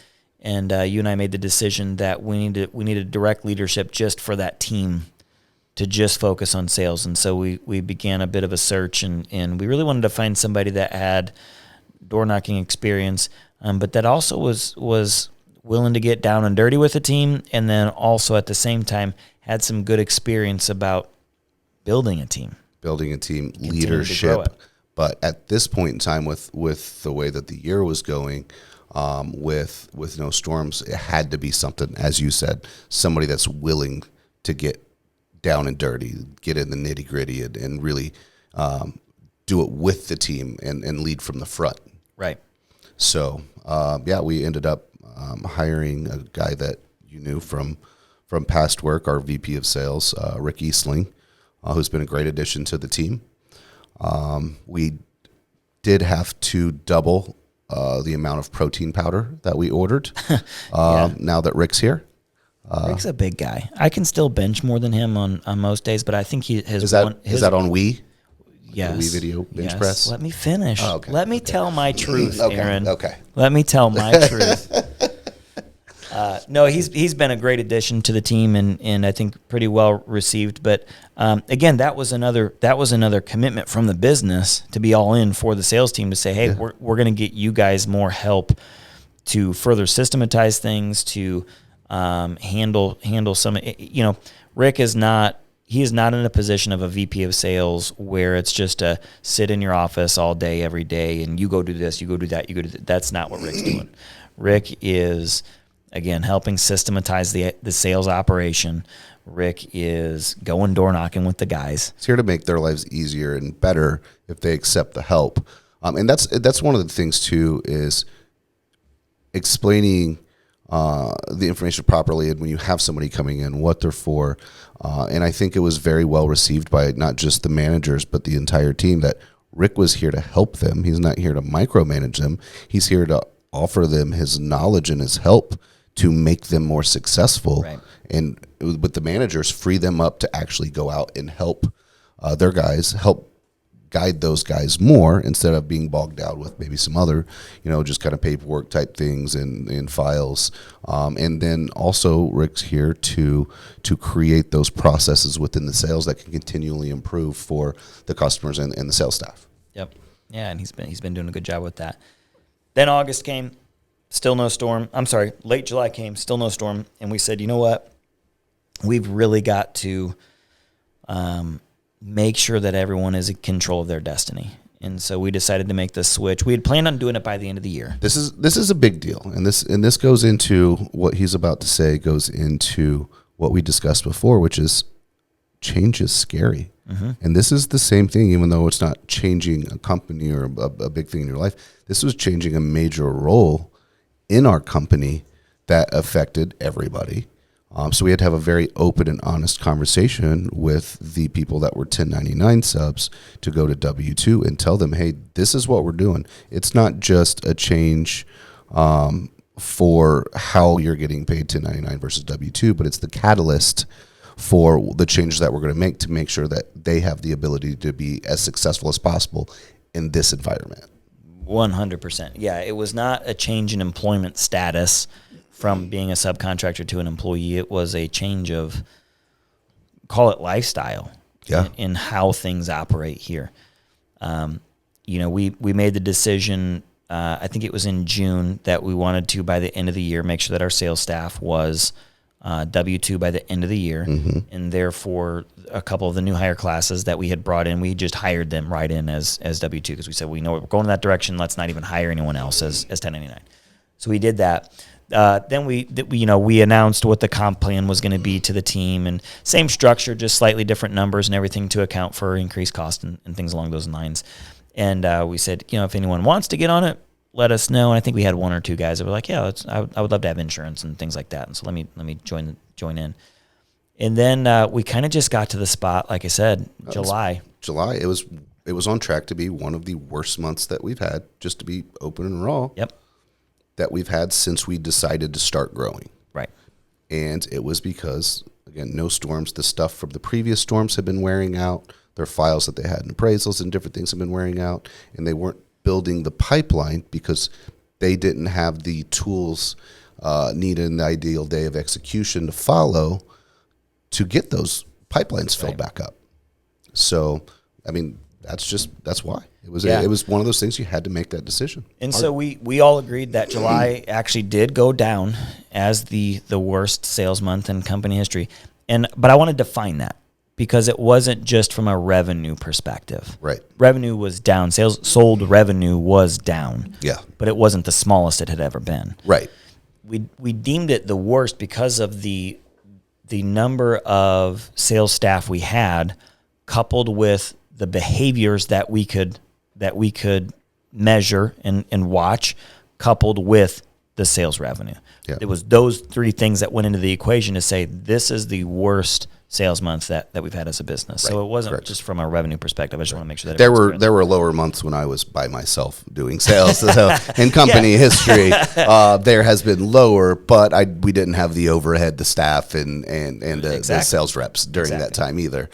And you and I made the decision that we needed direct leadership just for that team to just focus on sales. And so we began a bit of a search, and we really wanted to find somebody that had door knocking experience, but that also was willing to get down and dirty with the team, and then also at the same time had some good experience about building a team, leadership. But at this point in time, with the way that the year was going, with no storms, it had to be something, as you said, somebody that's willing to get down and dirty, get in the nitty gritty, and really do it with the team and lead from the front. Right. So, we ended up hiring a guy that you knew from past work, our VP of Sales, Rick Eastling, who's been a great addition to the team. We did have to double the amount of protein powder that we ordered now that Rick's here. Rick's a big guy. I can still bench more than him on most days, but I think he has. Is that on Wii? Yes. The Wii video bench press? Let me finish. Oh, okay. Let me tell my truth, okay. Aaron. Okay. Let me tell my truth. No, he's been a great addition to the team, and I think pretty well received. But again, that was another commitment from the business to be all in for the sales team to say, hey, we're going to get you guys more help to further systematize things, to handle some. Rick is not. He is not in a position of a VP of sales where it's just a sit in your office all day, every day, and you go do this, you go do that, you go do that. That's not what Rick's doing. Rick is, again, helping systematize the sales operation. Rick is going door knocking with the guys. It's here to make their lives easier and better if they accept the help. And that's one of the things too, is explaining the information properly, and when you have somebody coming in, what they're for. And I think it was very well received by not just the managers, but the entire team, that Rick was here to help them. He's not here to micromanage them. He's here to offer them his knowledge and his help to make them more successful. Right. And with the managers, free them up to actually go out and help their guys, help guide those guys more, instead of being bogged down with maybe some other, just kind of paperwork type things and files. And then also Rick's here to create those processes within the sales that can continually improve for the customers and the sales staff. Yep. Yeah, and he's been doing a good job with that. Then August came, still no storm. I'm sorry, late July came, still no storm. And we said, you know what? We've really got to make sure that everyone is in control of their destiny. And so we decided to make this switch. We had planned on doing it by the end of the year. This is a big deal. And this goes into what he's about to say, goes into what we discussed before, which is change is scary. Mm-hmm. And this is the same thing, even though it's not changing a company or a big thing in your life. This was changing a major role in our company that affected everybody. So we had to have a very open and honest conversation with the people that were 1099 subs to go to W-2 and tell them, hey, this is what we're doing. It's not just a change for how you're getting paid 1099 versus W-2, but it's the catalyst for the changes that we're going to make sure that they have the ability to be as successful as possible in this environment. 100%. Yeah, it was not a change in employment status from being a subcontractor to an employee. It was a change of, call it lifestyle, in how things operate here. We made the decision, I think it was in June, that we wanted to, by the end of the year, make sure that our sales staff was W-2 by the end of the year. And therefore, a couple of the new hire classes that we had brought in, we just hired them right in as W-2 because we said, we know we're going in that direction. Let's not even hire anyone else as 1099. So we did that. Then we announced what the comp plan was going to be to the team, and same structure, just slightly different numbers and everything to account for increased cost and things along those lines. And we said, if anyone wants to get on it, let us know. And I think we had one or two guys that were like, yeah, I would love to have insurance and things like that. And so let me join in. And then we kind of just got to the spot, like I said, July. It was on track to be one of the worst months that we've had, just to be open and raw. Yep. That we've had since we decided to start growing. Right. And it was because, again, no storms. The stuff from the previous storms had been wearing out. Their files that they had in appraisals and different things have been wearing out. And they weren't building the pipeline because they didn't have the tools needed in the ideal day of execution to follow to get those pipelines filled back up. So, I mean, that's why. It was one of those things you had to make that decision. And so we all agreed that July actually did go down as the worst sales month in company history. But I want to define that because it wasn't just from a revenue perspective. Right. Revenue was down. Sold revenue was down. Yeah. But it wasn't the smallest it had ever been. Right. We deemed it the worst because of the number of sales staff we had, coupled with the behaviors that we could measure and watch, coupled with the sales revenue. Yeah. It was those three things that went into the equation to say this is the worst sales month that we've had as a business. Right. So it wasn't just from a revenue perspective. I just want to make sure that there were lower months when I was by myself doing sales. So in company history, there has been lower, but we didn't have the overhead, the staff, and the sales reps during that time either.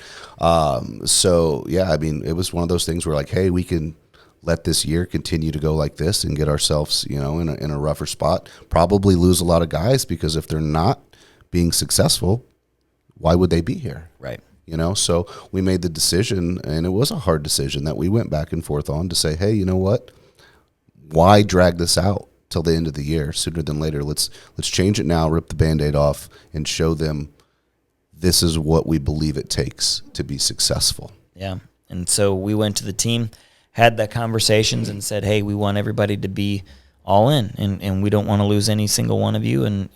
So yeah, I mean, it was one of those things where like, hey, we can let this year continue to go like this and get ourselves, in a rougher spot. Probably lose a lot of guys because if they're not being successful, why would they be here? Right. So we made the decision, and it was a hard decision that we went back and forth on to say, hey, you know what? Why drag this out till the end of the year? Sooner than later, let's change it now, rip the Band-Aid off, and show them this is what we believe it takes to be successful. Yeah. And so we went to the team, had the conversations, and said, hey, we want everybody to be all in, and we don't want to lose any single one of you,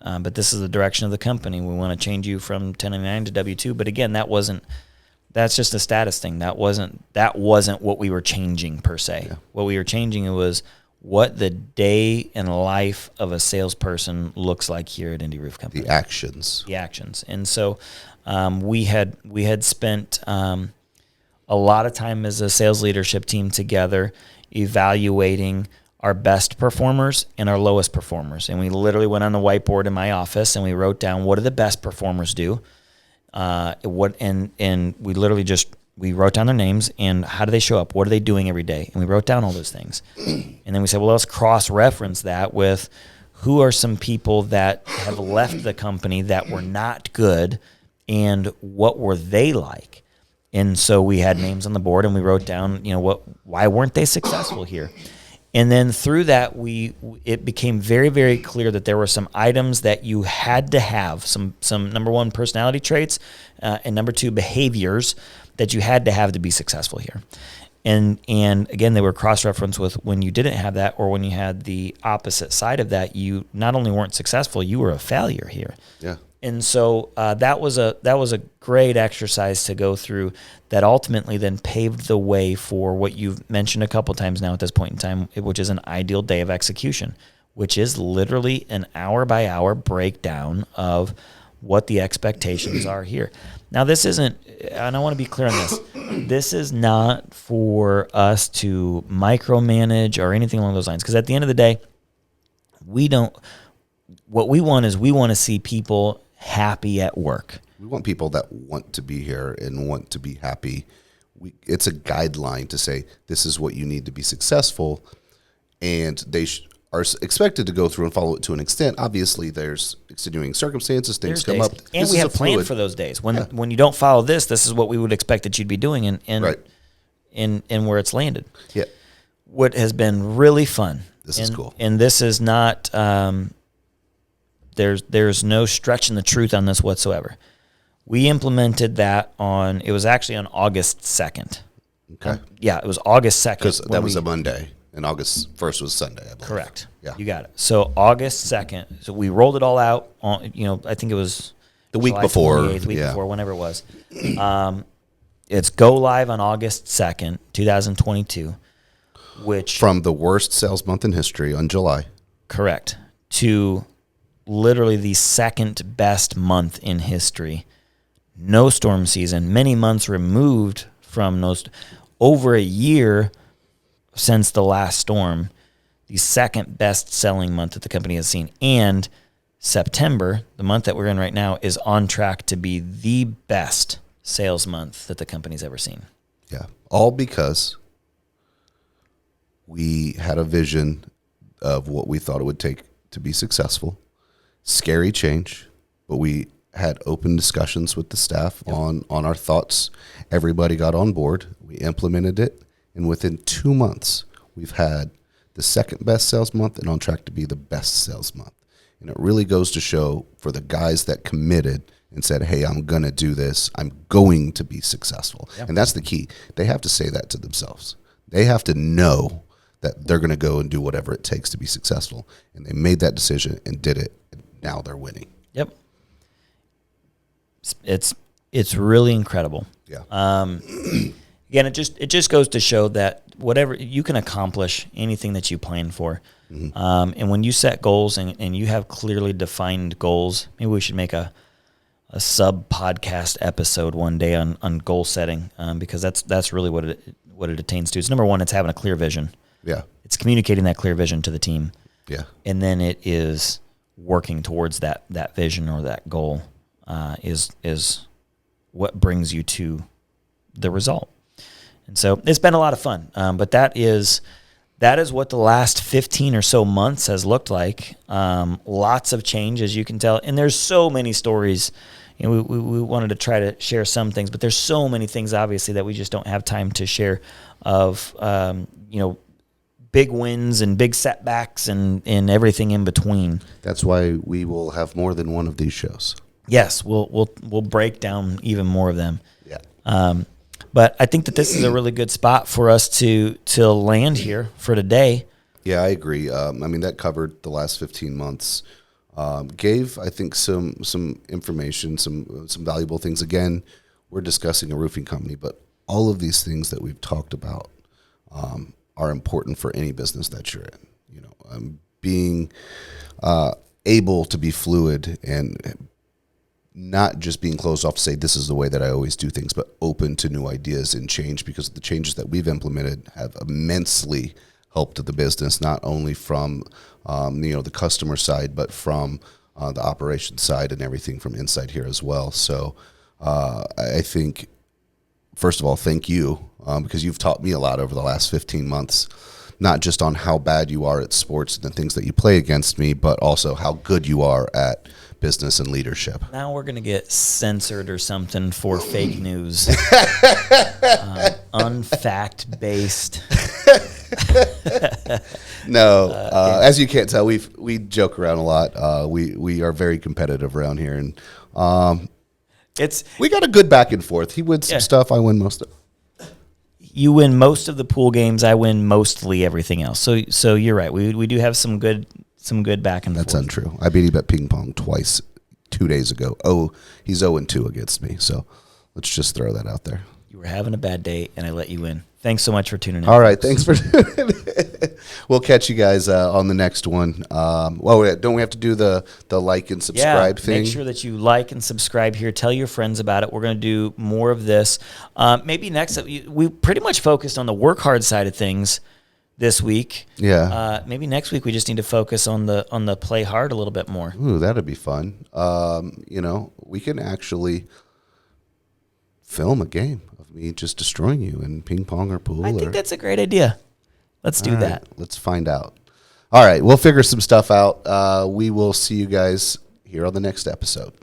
but this is the direction of the company. We want to change you from 1099 to W-2. But again, that's just a status thing. That wasn't what we were changing per se. Yeah. What we were changing was what the day in life of a salesperson looks like here at Indy Roof Company. The actions. And so we had spent a lot of time as a sales leadership team together evaluating our best performers and our lowest performers. And we literally went on the whiteboard in my office and we wrote down what do the best performers do, and we literally we wrote down their names and how do they show up? What are they doing every day? And we wrote down all those things. And then we said, well, let's cross-reference that with who are some people that have left the company that were not good and what were they like? And so we had names on the board and we wrote down, why weren't they successful here? And then through that, it became very, very clear that there were some items that you had to have, some number one, personality traits, and number two, behaviors that you had to have to be successful here. And again, they were cross-referenced with when you didn't have that or when you had the opposite side of that, you not only weren't successful, you were a failure here. Yeah. And so that was a great exercise to go through that ultimately then paved the way for what you've mentioned a couple times now at this point in time, which is an ideal day of execution, which is literally an hour-by-hour breakdown of what the expectations are here. Now, this isn't, and I want to be clear on this, this is not for us to micromanage or anything along those lines, because at the end of the day, what we want to see people happy at work. We want people that want to be here and want to be happy. It's a guideline to say this is what you need to be successful, and they are expected to go through and follow it to an extent. Obviously, there's extenuating circumstances, things come up. And we have planned for those days. When you don't follow this is what we would expect that you'd be doing and where it's landed. Yeah. What has been really fun. This is cool. And this is not there's no stretching the truth on this whatsoever. We implemented that it was actually on August 2nd. Okay. Yeah, it was August 2nd. Because that was a Monday, and August 1st was Sunday, I believe. Correct. Yeah. You got it. So August 2nd, so we rolled it all out on, I think it was the week July before. 28th, before, whenever it was. It's go live on August 2nd, 2022, which... From the worst sales month in history on July. Correct. To literally the second best month in history. No storm season, many months removed from those, over a year since the last storm, the second best selling month that the company has seen. And September, the month that we're in right now, is on track to be the best sales month that the company's ever seen. Yeah. All because we had a vision of what we thought it would take to be successful. Scary change, but we had open discussions with the staff on our thoughts. Everybody got on board. We implemented it. And within 2 months, we've had the second best sales month and on track to be the best sales month. And it really goes to show for the guys that committed and said, hey, I'm going to do this. I'm going to be successful. Yep. And that's the key. They have to say that to themselves. They have to know that they're going to go and do whatever it takes to be successful. And they made that decision and did it. And now they're winning. Yep. It's really incredible. Yeah. Again, it just goes to show that whatever you can accomplish, anything that you plan for, and when you set goals and you have clearly defined goals, maybe we should make a sub podcast episode one day on goal setting, because that's really what it attains to. It's number one, it's having a clear vision. Yeah. It's communicating that clear vision to the team. Yeah. And then it is working towards that vision or that goal. Is what brings you to the result. And so it's been a lot of fun. But that is what the last 15 or so months has looked like. Lots of change, as you can tell. And there's so many stories. We wanted to try to share some things, but there's so many things, obviously, that we just don't have time to share of, big wins and big setbacks and everything in between. That's why we will have more than one of these shows. Yes, we'll break down even more of them. Yeah. But I think that this is a really good spot for us to land here for today. Yeah, I agree. That covered the last 15 months. Gave, I think, some information, some valuable things. Again, we're discussing a roofing company, but all of these things that we've talked about are important for any business that you're in. Being able to be fluid and not just being closed off to say this is the way that I always do things, but open to new ideas and change, because the changes that we've implemented have immensely helped the business, not only from the customer side, but from the operations side and everything from inside here as well. So I think, first of all, thank you, because you've taught me a lot over the last 15 months, not just on how bad you are at sports and the things that you play against me, but also how good you are at business and leadership. Now we're going to get censored or something for fake news. Unfact-based. No, as you can't tell, we joke around a lot. We are very competitive around here, and we got a good back and forth. He wins some stuff, I win most of it. You win most of the pool games. I win mostly everything else. So you're right. We do have some good back and forth. That's untrue. I beat him at ping pong twice 2 days ago. Oh, he's 0-2 against me. So let's just throw that out there. You were having a bad day, and I let you win. Thanks so much for tuning in. All right, thanks for tuning in. We'll catch you guys on the next one. Don't we have to do the like and subscribe thing? Make sure that you like and subscribe here. Tell your friends about it. We're going to do more of this. Maybe next, we pretty much focused on the work hard side of things this week. Yeah. Maybe next week we just need to focus on the play hard a little bit more. Ooh, that'd be fun. We can actually film a game of me just destroying you in ping pong or pool. I think that's a great idea. Let's do that. Let's find out. All right, we'll figure some stuff out. We will see you guys here on the next episode.